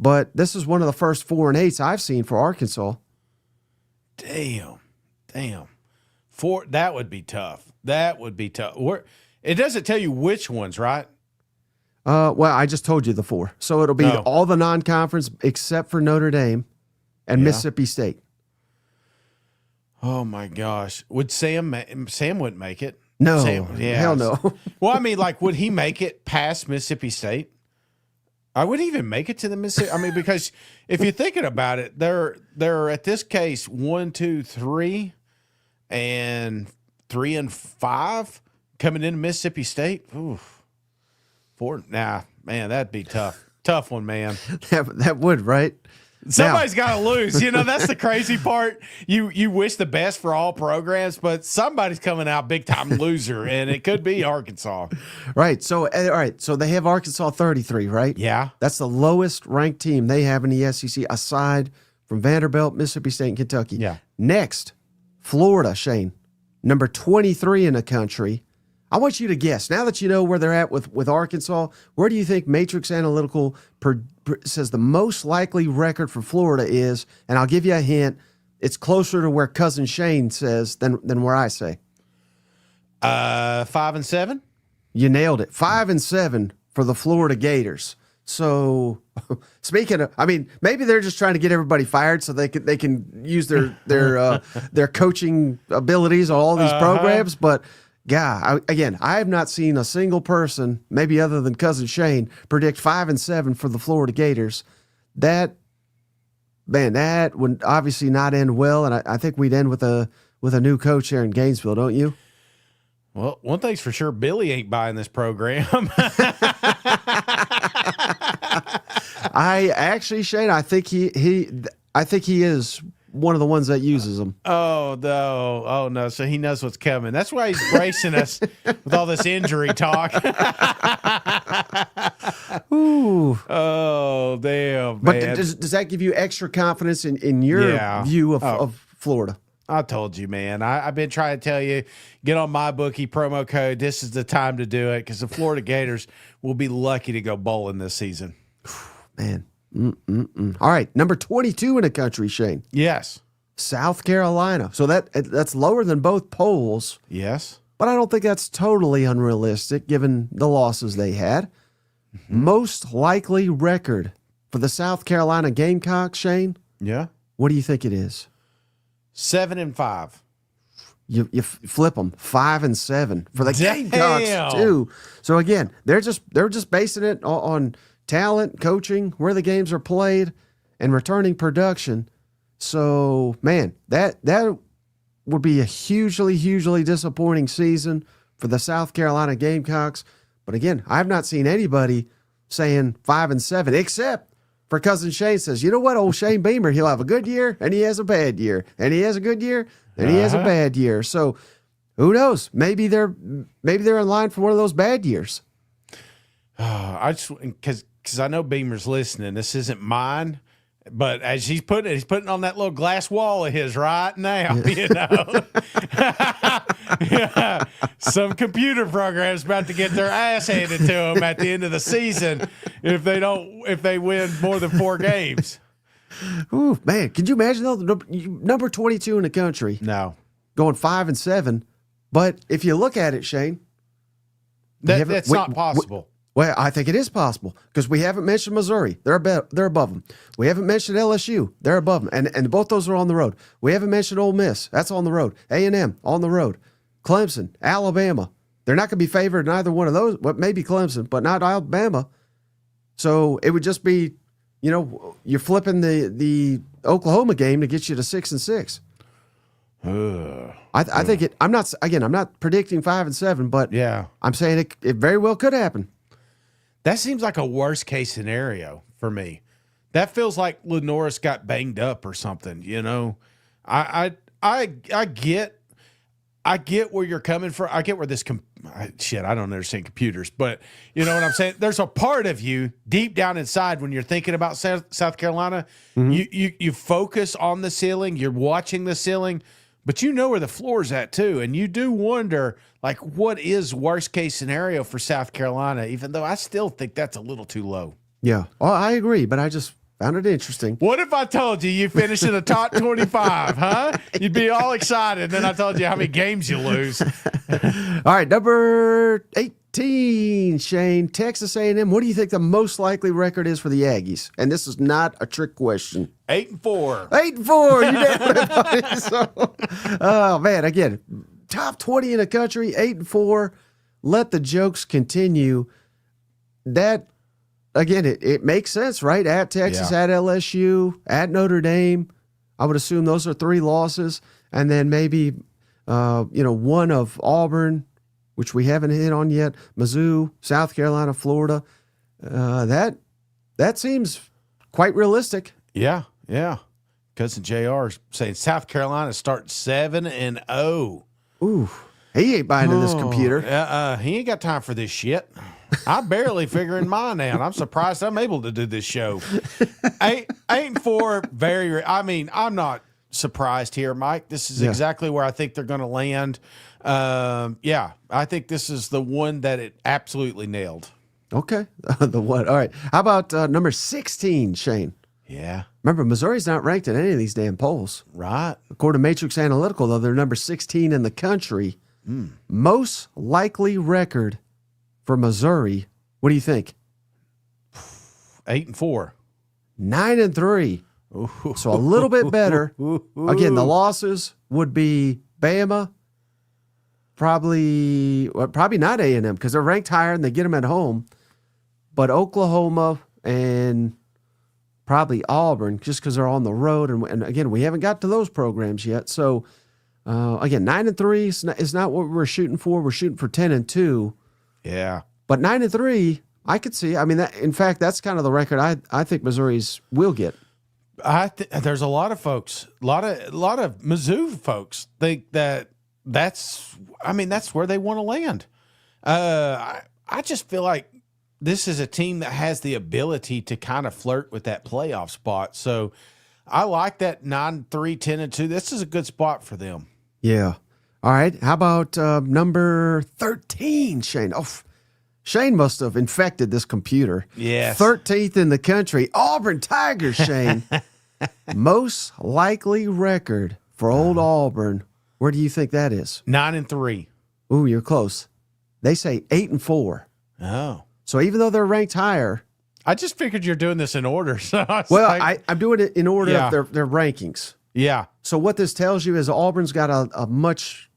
but this is one of the first 4-8s I've seen for Arkansas. Damn. That would be tough. It doesn't tell you which ones, right? Well, I just told you the 4. So it'll be all the non-conference except for Notre Dame and Mississippi State. Oh my gosh. Would Sam wouldn't make it? No. Yeah. Hell no. Well, I mean, would he make it past Mississippi State? I wouldn't even make it to the Mississippi. I mean, because if you're thinking about it, they're at this case 1, 2, 3, and 3 and 5 coming into Mississippi State. Oof. 4. Nah, man, that'd be tough. Tough one, man. that would, right? Somebody's got to lose. That's the crazy part. You wish the best for all programs, but somebody's coming out big time loser, and it could be Arkansas. Right. So, all right. So they have Arkansas 33, right? Yeah. That's the lowest ranked team they have in the SEC, aside from Vanderbilt, Mississippi State, and Kentucky. Yeah. Next, Florida, Shane, number 23 in the country. I want you to guess. Now that you know where they're at with Arkansas, where do you think Matrix Analytical says the most likely record for Florida is? And I'll give you a hint. It's closer to where Cousin Shane says than where I say. 5 and 7. You nailed it. 5-7 for the Florida Gators. So, speaking of, maybe they're just trying to get everybody fired so they can use their coaching abilities on all these programs, but. Yeah, I have not seen a single person, maybe other than Cousin Shane, predict 5-7 for the Florida Gators. That would obviously not end well, and I think we'd end with a new coach here in Gainesville, don't you? Well, one thing's for sure, Billy ain't buying this program. I actually, Shane, I think he is one of the ones that uses them. Oh no! So he knows what's coming. That's why he's bracing us with all this injury talk. Ooh! Oh damn! But man. does that give you extra confidence in your view of Florida? I told you, man. I've been trying to tell you, get on my bookie promo code. This is the time to do it because the Florida Gators will be lucky to go bowling this season. Man. All right, number 22 in the country, Shane. Yes. South Carolina. So that's lower than both polls, Yes. but I don't think that's totally unrealistic given the losses they had. Most likely record for the South Carolina Gamecocks, Shane. Yeah. What do you think it is? 7-5. You flip them 5-7 for the Damn. Gamecocks too. So again, they're just basing it on talent, coaching, where the games are played, and returning production. So man, that would be a hugely disappointing season for the South Carolina Gamecocks. But again, I've not seen anybody saying 5-7 except for Cousin Shane says, you know what, old Shane Beamer, he'll have a good year and he has a bad year, and he has a good year and he has a bad year. So who knows? Maybe they're in line for one of those bad years. I just because I know Beamer's listening. This isn't mine, but as he's putting on that little glass wall of his right now. You know, yeah. Some computer program's about to get their ass handed to them at the end of the season if they win more than 4 games. Ooh, man, could you imagine though, number 22 in the country? No, going 5-7. But if you look at it, Shane, that's not possible. Well, I think it is possible because we haven't mentioned Missouri. They're above them. We haven't mentioned LSU. They're above them. And both those are on the road. We haven't mentioned Ole Miss. That's on the road. A&M on the road. Clemson, Alabama. They're not going to be favored in either one of those. Well, maybe Clemson, but not Alabama. So it would just be, you're flipping the Oklahoma game to get you to 6-6. I think it. I'm not predicting 5-7, but Yeah. I'm saying it very well could happen. That seems like a worst case scenario for me. That feels like Lenoris got banged up or something. I get where you're coming from. I get where this I don't understand computers, but you know what I'm saying? There's a part of you deep down inside when you're thinking about South Carolina, you focus on the ceiling, you're watching the ceiling, but you know where the floor's at too. And you do wonder, like, what is worst case scenario for South Carolina, even though I still think that's a little too low. Yeah. Well, I agree, but I just found it interesting. What if I told you finished in the top 25, huh? You'd be all excited. Then I told you how many games you lose. All right, number 18, Shane, Texas A&M. What do you think the most likely record is for the Aggies? And this is not a trick question. 8-4. 8-4. You nailed it, buddy. So, oh, man, again, top 20 in the country, 8-4. Let the jokes continue. That, again, it makes sense, right? At Texas, at LSU, at Notre Dame. I would assume those are 3 losses. And then maybe, one of Auburn, which we haven't hit on yet, Mizzou, South Carolina, Florida. That seems quite realistic. Yeah. Cousin JR saying South Carolina starting 7-0. Ooh, he ain't buying in this computer. He ain't got time for this shit. I'm barely figuring mine out. I'm surprised I'm able to do this show. 8-4, I'm not surprised here, Mike. This is exactly where I think they're going to land. I think this is the one that it absolutely nailed. Okay. The what? All right. How about number 16, Shane? Yeah. Remember, Missouri's not ranked in any of these damn polls. Right. According to Matrix Analytical, though, they're number 16 in the country. Most likely record for Missouri. What do you think? 8-4. 9-3. So a little bit better. Again, the losses would be Bama, probably not A&M because they're ranked higher and they get them at home, but Oklahoma and probably Auburn just because they're on the road. And again, we haven't got to those programs yet. So again, 9-3 is not what we're shooting for. We're shooting for 10-2. Yeah. But 9-3, I could see. I mean, in fact, that's kind of the record I think Missouri's will get. There's a lot of folks, a lot of Mizzou folks think that's where they want to land. I just feel like this is a team that has the ability to kind of flirt with that playoff spot. So I like that 9-3, 10-2. This is a good spot for them. Yeah. All right. How about number 13, Shane? Oh, Shane must have infected this computer. Yes. 13th in the country. Auburn Tigers, Shane. Most likely record for old Auburn. Where do you think that is? 9-3. Ooh, you're close. They say 8-4. Oh. So even though they're ranked higher, I just figured you're doing this in order. So I'm doing it in order Yeah. of their rankings. yeah. So what this tells you is Auburn's got a much,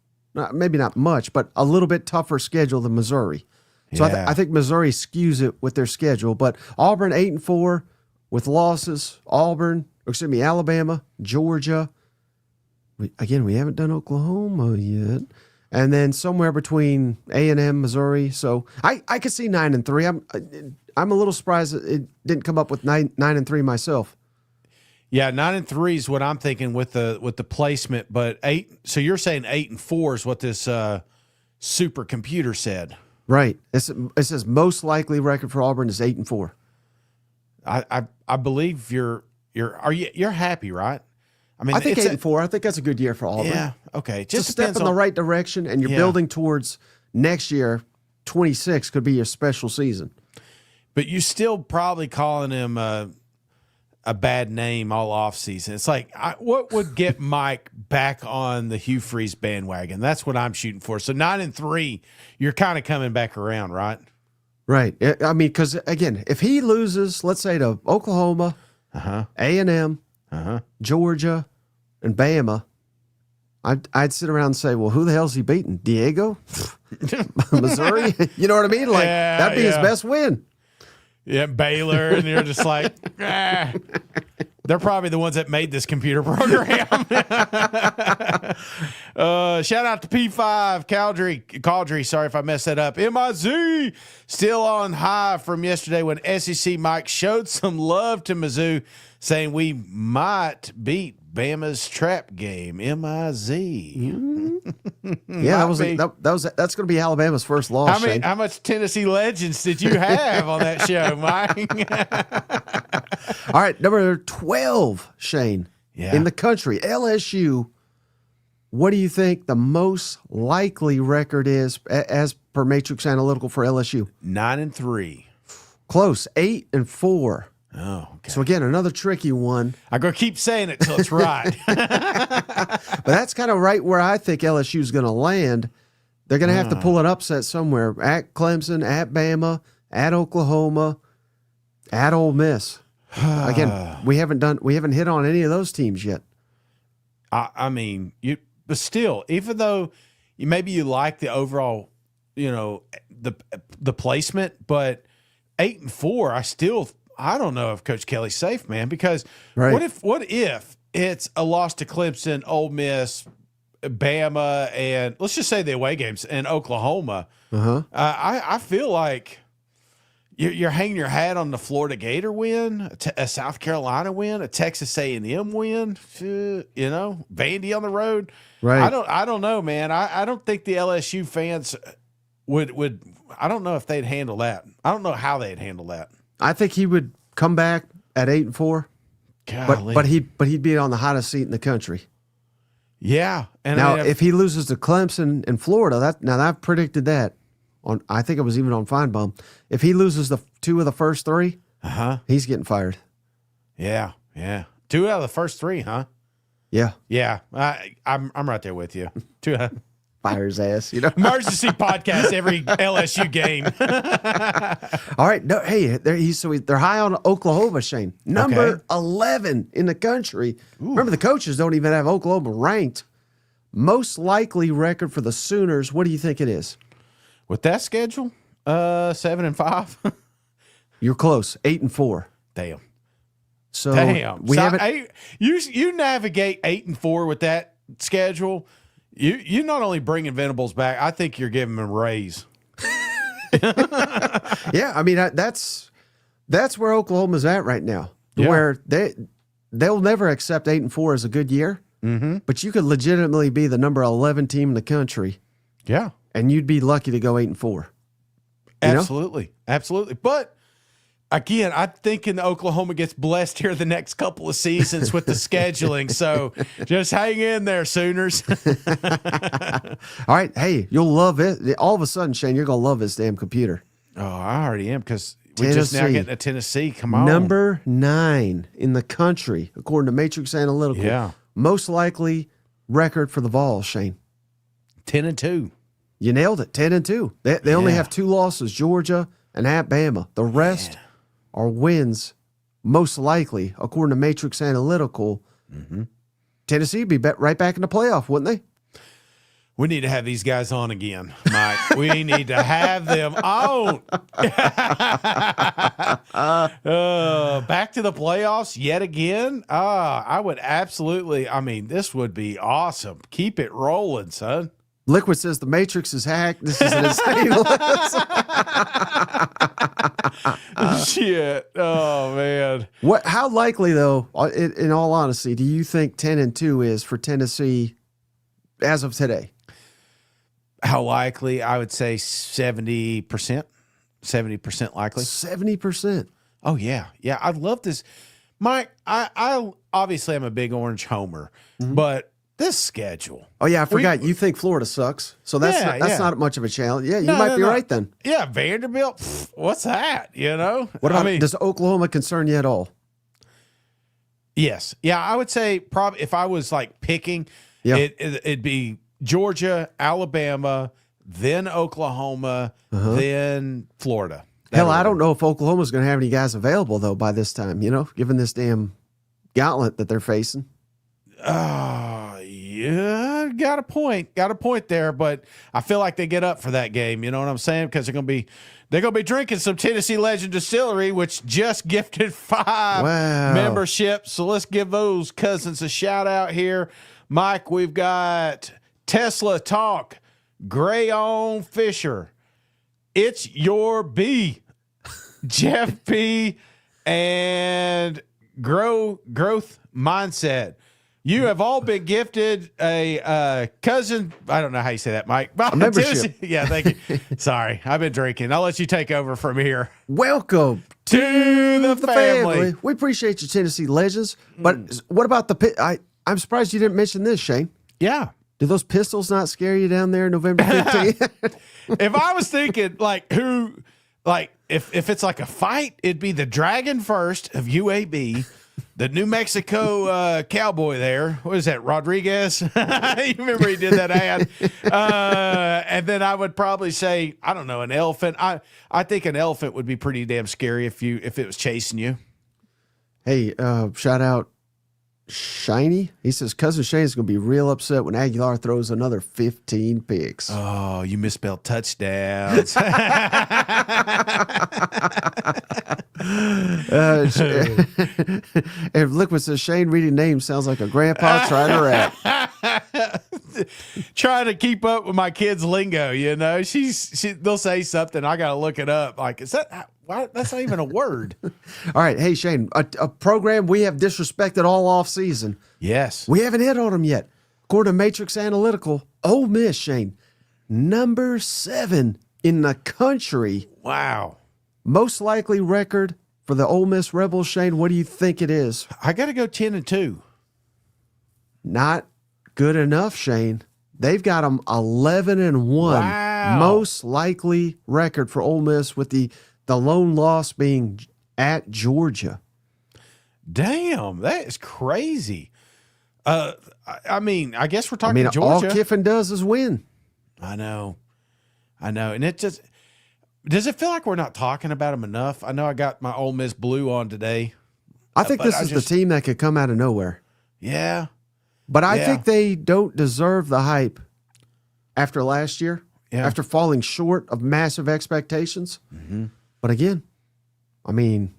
maybe not much, but a little bit tougher schedule than Missouri. So Yeah. I think Missouri skews it with their schedule. But Auburn 8-4 with losses. Alabama, Georgia. We haven't done Oklahoma yet. And then somewhere between A&M, Missouri. So I could see 9-3. I'm a little surprised that it didn't come up with 9-3 myself. Yeah, 9-3 is what I'm thinking with the placement, but 8. So you're saying 8-4 is what this supercomputer said. Right. It says most likely record for Auburn is 8-4. I believe you're happy, right? I think 8-4. I think that's a good year for Auburn. Yeah. Okay. Just a step in the right direction, and you're Yeah. building towards next year. 26 could be your special season. But you still probably calling him a bad name all offseason. It's like, what would get Mike back on the Hugh Freeze bandwagon? That's what I'm shooting for. So 9-3, you're kind of coming back around, right? Right. I mean, because again, if he loses, let's say to Oklahoma, A&M, Georgia, and Bama, I'd sit around and say, well, who the hell's he beating? Diego? Missouri? You know what I mean? Like, that'd be his best win. Yeah, Baylor, and you're just like, they're probably the ones that made this computer program. Shout out to P5, Caldry, sorry if I messed that up. Miz still on high from yesterday when SEC Mike showed some love to Mizzou, saying we might beat Bama's trap game. Miz. Yeah, that's going to be Alabama's first loss. How much Tennessee legends did you have on that show, Mike? All right, number 12, Shane. Yeah. In the country, LSU. What do you think the most likely record is as per Matrix Analytical for LSU? 9-3. Close, 8-4. Oh, okay. So again, another tricky one. I'm going to keep saying it till it's right. But that's kind of right where I think LSU is going to land. They're going to have to pull an upset somewhere at Clemson, at Bama, at Oklahoma, at Ole Miss. Again, we haven't hit on any of those teams yet. I mean, but still, even though maybe you like the overall, the placement, but 8-4, I don't know if Coach Kelly's safe, man, because what if it's a loss to Clemson, Ole Miss, Bama, and let's just say the away games and Oklahoma. I feel like you're hanging your hat on the Florida Gator win, a South Carolina win, a Texas A&M win, Vandy on the road. Right. I don't know, man. I don't think the LSU fans would. I don't know if they'd handle that. I don't know how they'd handle that. I think he would come back at 8-4. Golly. But he'd be on the hottest seat in the country. Yeah. And now, if he loses to Clemson and Florida, I've predicted that. I think it was even on Feinbaum. If he loses the 2 of the first 3, he's getting fired. Yeah. 2 out of the first 3, huh? Yeah. Yeah. I'm right there with you. 2. Fire his ass, Emergency podcast every LSU game. All right. No, hey, they're high on Oklahoma, Shane. Number 11 in the country. Ooh. Remember, the coaches don't even have Oklahoma ranked. Most likely record for the Sooners. What do you think it is? With that schedule, 7-5. You're close. 8-4. Damn. So we haven't. You navigate 8-4 with that schedule. You not only bringing Venables back, I think you're giving him a raise. Yeah, I mean that's where Oklahoma's at right now. Yeah. Where they'll never accept 8-4 as a good year, but you could legitimately be the number 11 team in the country. Yeah, and you'd be lucky to go 8-4. Absolutely. But Again, I'm thinking Oklahoma gets blessed here the next couple of seasons with the scheduling. So just hang in there, Sooners. All right. Hey, you'll love it. All of a sudden, Shane, you're going to love this damn computer. Oh, I already am because we're just now Tennessee. getting to Tennessee. Come on. Number 9 in the country, according to Matrix Analytical. Yeah. Most likely record for the Vols, Shane. 10-2. You nailed it. 10-2. They only Yeah. have 2 losses, Georgia and at Bama. The rest are wins, most likely, according to Matrix Analytical. Tennessee would be right back in the playoff, wouldn't they? We need to have these guys on again, Mike. We need to have them on. Back to the playoffs yet again. I would absolutely. I mean, this would be awesome. Keep it rolling, son. Liquid says the Matrix is hacked. This is an insane list. Shit. Oh, man. How likely, though, in all honesty, do you think 10-2 is for Tennessee as of today? How likely? I would say 70%. 70% likely. 70%. Oh, yeah. Yeah, I love this. Mike, I obviously I'm a big Orange homer, but this schedule. Oh, yeah, I forgot. You think Florida sucks. So that's not much of a challenge. Yeah, you might be right then. Yeah, Vanderbilt, what's that, you know? What about, does Oklahoma concern you at all? Yes. Yeah, I would say probably if I was like picking, it'd be Georgia, Alabama, then Oklahoma, then Florida. Hell, I don't know if Oklahoma's going to have any guys available, though, by this time, given this damn gauntlet that they're facing. Yeah, got a point there, but I feel like they get up for that game. You know what I'm saying? Because they're gonna be drinking some Tennessee Legend Distillery, which just gifted 5 memberships. So let's give those cousins a shout out here, Mike. We've got Tesla Talk, Gray on Fisher. It's your B, Jeff P, and Growth Mindset. You have all been gifted a cousin. I don't know how you say that, Mike. A membership. Yeah, thank you. Sorry, I've been drinking. I'll let you take over from here. Welcome to the family. We appreciate you, Tennessee Legends. But what about I'm surprised you didn't mention this, Shane. Yeah. Do those pistols not scare you down there November 15th? If I was thinking if it's like a fight, it'd be the Dragon First of UAB. The New Mexico cowboy there. What is that, Rodriguez? You remember he did that ad? And then I would probably say, I don't know, an elephant. I think an elephant would be pretty damn scary if it was chasing you. Hey, shout out Shiny. He says, Cousin Shane's going to be real upset when Aguilar throws another 15 picks. Oh, you misspelled touchdowns. If Liquid says Shane reading names sounds like a grandpa trying to rap. Trying to keep up with my kids' lingo, they'll say something. I got to look it up. Like, is that why? That's not even a word. All right. Hey, Shane, a program we have disrespected all off season. Yes. We haven't hit on them yet. According to Matrix Analytical, Ole Miss, Shane, number 7 in the country. Wow. Most likely record for the Ole Miss Rebels, Shane. What do you think it is? I got to go 10-2. Not good enough, Shane. They've got them 11-1. Wow. Most likely record for Ole Miss, with the lone loss being at Georgia. Damn, that is crazy. I guess we're talking Georgia. All Kiffin does is win. I know. And it just, does it feel like we're not talking about them enough? I know I got my Ole Miss blue on today. I think this is the team that could come out of nowhere. Yeah. But I think they don't deserve the hype after last year, after falling short of massive expectations. Mm-hmm. But again,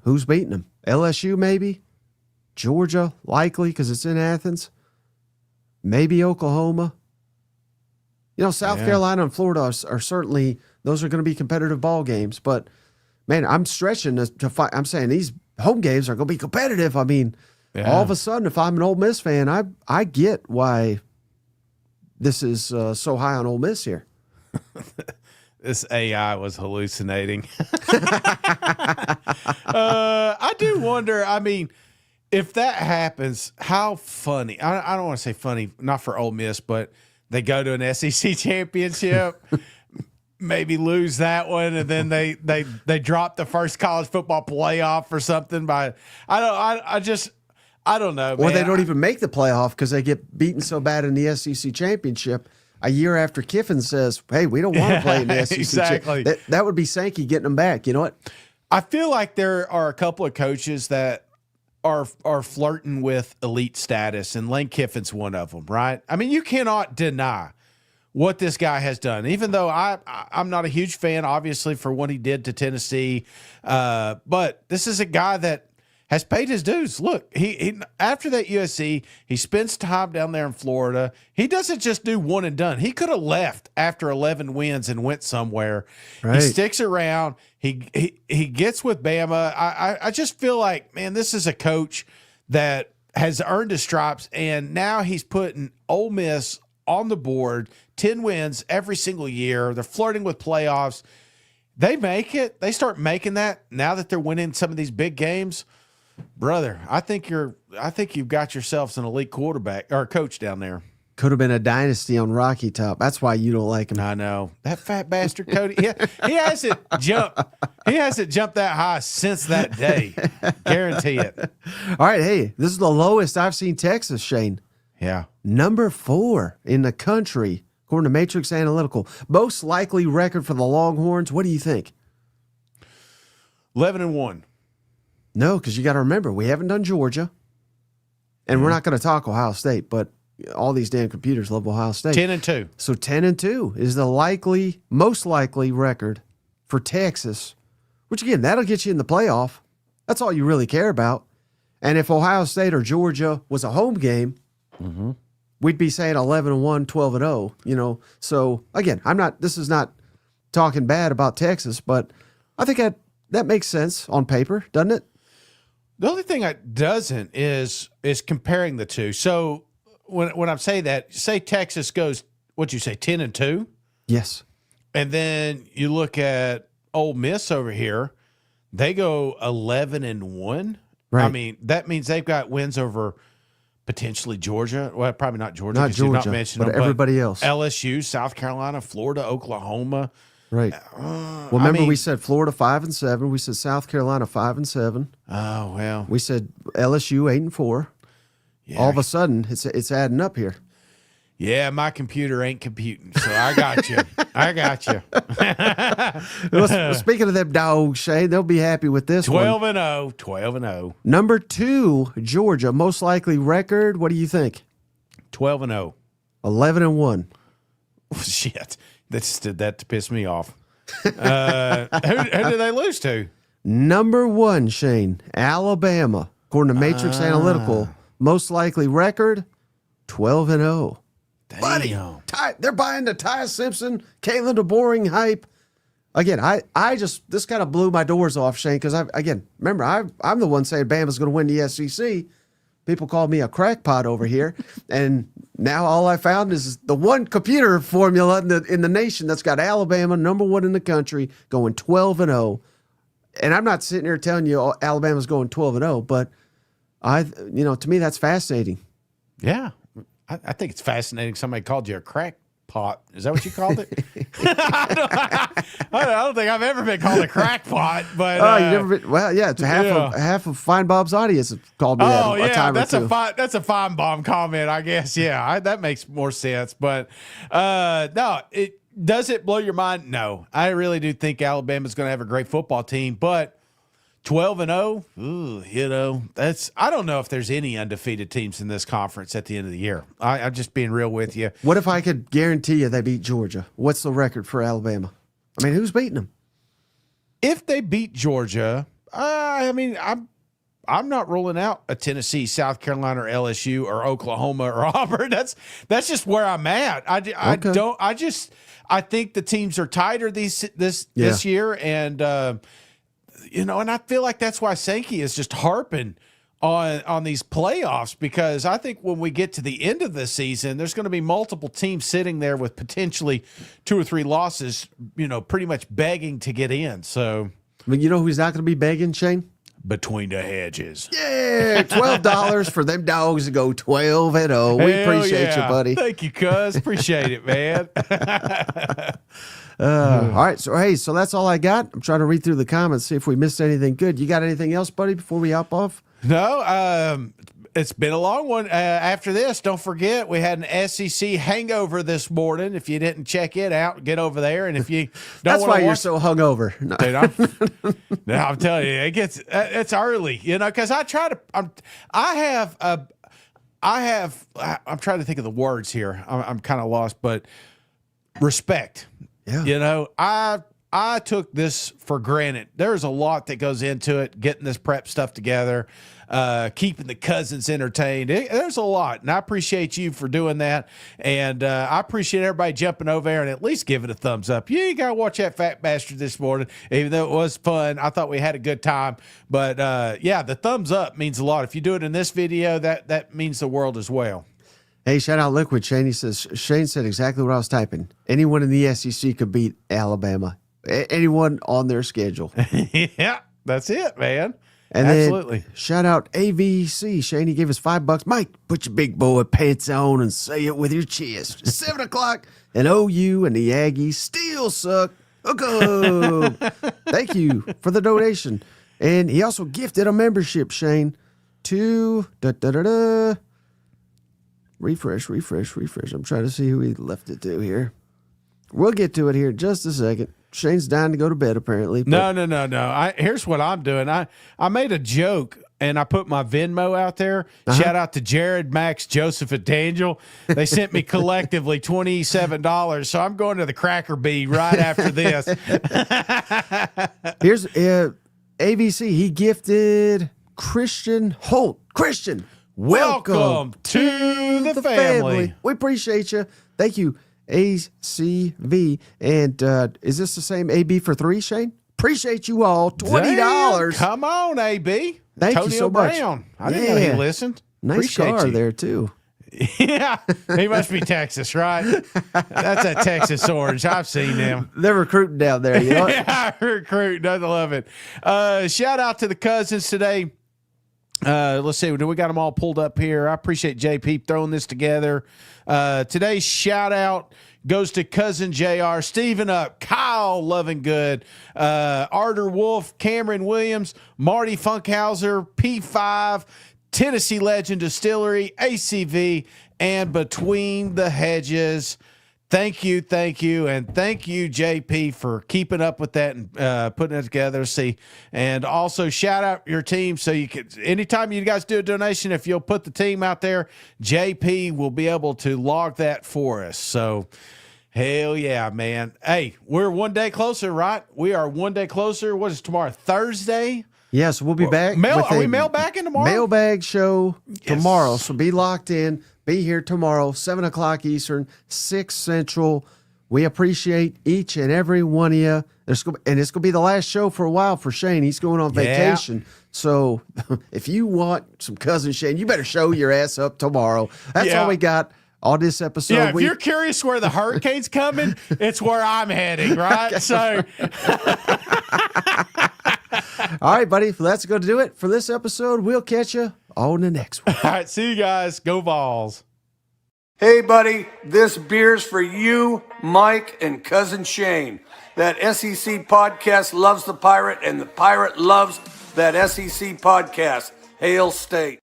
who's beating them? LSU maybe? Georgia, likely, because it's in Athens. Maybe Oklahoma. South Carolina and Florida are certainly, those are going to be competitive ball games. But, man, I'm stretching to fight. I'm saying these home games are going to be competitive. All of a sudden, if I'm an Ole Miss fan, I get why this is so high on Ole Miss here. This AI was hallucinating. I do wonder, I mean, if that happens, how funny. I don't want to say funny, not for Ole Miss, but they go to an SEC championship, maybe lose that one, and then they drop the first college football playoff or something by I don't know, man. Or they don't even make the playoff because they get beaten so bad in the SEC championship a year after Kiffin says, hey, we don't want to play in the SEC. Exactly. That would be Sankey getting them back. You know what? I feel like there are a couple of coaches that are flirting with elite status, and Lane Kiffin's one of them, right? I mean, you cannot deny what this guy has done, even though I'm not a huge fan, obviously, for what he did to Tennessee. But this is a guy that has paid his dues. Look, he after that USC, he spends time down there in Florida. He doesn't just do one and done. He could have left after 11 wins and went somewhere. Right. He sticks around. He gets with Bama. I just feel like, man, this is a coach that has earned his stripes, and now he's putting Ole Miss on the board, 10 wins every single year. They're flirting with playoffs. They make it. They start making that now that they're winning some of these big games. Brother, I think you've got yourselves an elite quarterback or coach down there. Could have been a dynasty on Rocky Top. That's why you don't like him. I know. That fat bastard Cody. He hasn't jumped. He hasn't jumped that high since that day. Guarantee it. All right, hey, this is the lowest I've seen Texas, Shane. Yeah. Number 4 in the country, according to Matrix Analytical. Most likely record for the Longhorns. What do you think? 11-1. No, because you got to remember, we haven't done Georgia, and we're not going to talk Ohio State, but all these damn computers love Ohio State. 10-2. So 10-2 is the most likely record for Texas, which again, that'll get you in the playoff. That's all you really care about. And if Ohio State or Georgia was a home game, we'd be saying 11-1, 12-0, you know. So again, this is not talking bad about Texas, but I think that makes sense on paper, doesn't it? The only thing that doesn't is comparing the two. So when I say that, say Texas goes, what'd you say, 10-2? Yes. And then you look at Ole Miss over here, they go 11-1. Right. I mean, that means they've got wins over potentially Georgia. Well, probably not Georgia. Not Georgia, not mention but them, everybody else. LSU, South Carolina, Florida, Oklahoma. Right. Well, remember we said Florida 5-7. We said South Carolina 5-7. Oh, well. We said LSU 8-4. Yeah. All of a sudden, it's adding up here. Yeah, my computer ain't computing, so I got you. I got you. Well, speaking of them dogs, Shane, they'll be happy with this 12-0. 12-0. Number 2, Georgia. Most likely record. What do you think? 12-0. 11-1. Shit. That just did that to piss me off. Who did they lose to? Number 1, Shane, Alabama. According to Matrix Analytical, most likely record 12-0. Damn. Buddy, they're buying the Ty Simpson, Kalen DeBoring hype. Again, I just this kind of blew my doors off, Shane, because remember I'm the one saying Bama's going to win the SEC. People call me a crackpot over here, and now all I found is the one computer formula in the nation that's got Alabama number 1 in the country going 12-0. And I'm not sitting here telling you Alabama's going 12-0, but to me that's fascinating. Yeah, I think it's fascinating. Somebody called you a crackpot. Is that what you called it? I don't think I've ever been called a crackpot. But you never been, well, yeah, it's half of Fine Bob's audience have called me that a time or two. That's a Fine Bomb comment, I guess. Yeah, that makes more sense. But no, does it blow your mind? No, I really do think Alabama's going to have a great football team, but 12-0, I don't know if there's any undefeated teams in this conference at the end of the year. I'm just being real with you. What if I could guarantee you they beat Georgia? What's the record for Alabama? I mean, who's beating them? If they beat Georgia, I'm not ruling out a Tennessee, South Carolina, or LSU, or Oklahoma, or Auburn. That's just where I'm at. I think the teams are tighter this year, and and I feel like that's why Sankey is just harping on these playoffs, because I think when we get to the end of the season, there's going to be multiple teams sitting there with potentially 2 or 3 losses, pretty much begging to get in. So, But you know who's not going to be begging, Shane? Between the hedges. Yeah, $12 for them dogs to go 12-0. We Hell appreciate you, yeah. buddy. Thank you, cuz. Appreciate it, man. All right, so that's all I got. I'm trying to read through the comments, see if we missed anything good. You got anything else, buddy, before we hop off? No, it's been a long one. After this, don't forget, we had an SEC hangover this morning. If you didn't check it out, get over there. And if you don't That's wanna why you're watch, so hungover. No. dude, I'm telling you, it's early, because I try to. I'm trying to think of the words here. I'm kind of lost, but respect. Yeah. I took this for granted. There's a lot that goes into it, getting this prep stuff together, keeping the cousins entertained. There's a lot, and I appreciate you for doing that. And I appreciate everybody jumping over there and at least giving a thumbs up. You got to watch that fat bastard this morning, even though it was fun. I thought we had a good time. But, the thumbs up means a lot. If you do it in this video, that means the world as well. Hey, shout out Liquid. Shane says, Shane said exactly what I was typing. Anyone in the SEC could beat Alabama. Anyone on their schedule. Yeah, that's it, man. And absolutely. Then, shout out AVC. Shane, he gave us $5. Mike, put your big boy pants on and say it with your chest. 7 o'clock, and OU and the Aggies still suck. Go. Thank you for the donation. And he also gifted a membership, Shane, to refresh. I'm trying to see who he left it to here. We'll get to it here in just a second. Shane's dying to go to bed, apparently. No. Here's what I'm doing. I made a joke, and I put my Venmo out there. Shout out to Jared, Max, Joseph, and Daniel. They sent me collectively $27, so I'm going to the Cracker Bee right after this. Here's AVC. He gifted Christian Holt. Christian, Welcome to the family. We appreciate you. Thank you, ACV. And is this the same AB for 3, Shane? Appreciate you all. $20. Damn, come on, AB. Thank Antonio you so much. Brown. I didn't know he listened. Nice Appreciate car you. there, too. Yeah, he must be Texas, right? That's a Texas orange. I've seen them. They're recruiting down there. You know what? Yeah, recruit. I love it. Shout out to the cousins today. Let's see. We got them all pulled up here. I appreciate JP throwing this together. Today's shout out goes to cousin JR, Steven Up, Kyle Loving Good, Arter Wolf, Cameron Williams, Marty Funkhauser, P5, Tennessee Legend Distillery, ACV, and Between the Hedges. Thank you, and thank you, JP, for keeping up with that and putting it together. See, and also shout out your team. So you can, anytime you guys do a donation, if you'll put the team out there, JP will be able to log that for us. So, hell yeah, man! Hey, we're one day closer, right? We are one day closer. What is tomorrow? Thursday. Yes, we'll be back. Are we mailbacking tomorrow? Mailbag show tomorrow. So be locked in. Be here tomorrow, 7 o'clock Eastern, 6 Central. We appreciate each and every one of you. It's going to be the last show for a while for Shane. He's going on vacation. So if you want some cousin Shane, you better show your ass up tomorrow. That's all we got on this episode. Yeah, if you're curious where the hurricane's coming, it's where I'm heading, right? So... All right, buddy. That's going to do it for this episode. We'll catch you on the next one. All right, see you guys. Go Vols. Hey, buddy, this beer's for you, Mike, and Cousin Shane. That SEC podcast loves the Pirate, and the Pirate loves that SEC podcast. Hail State.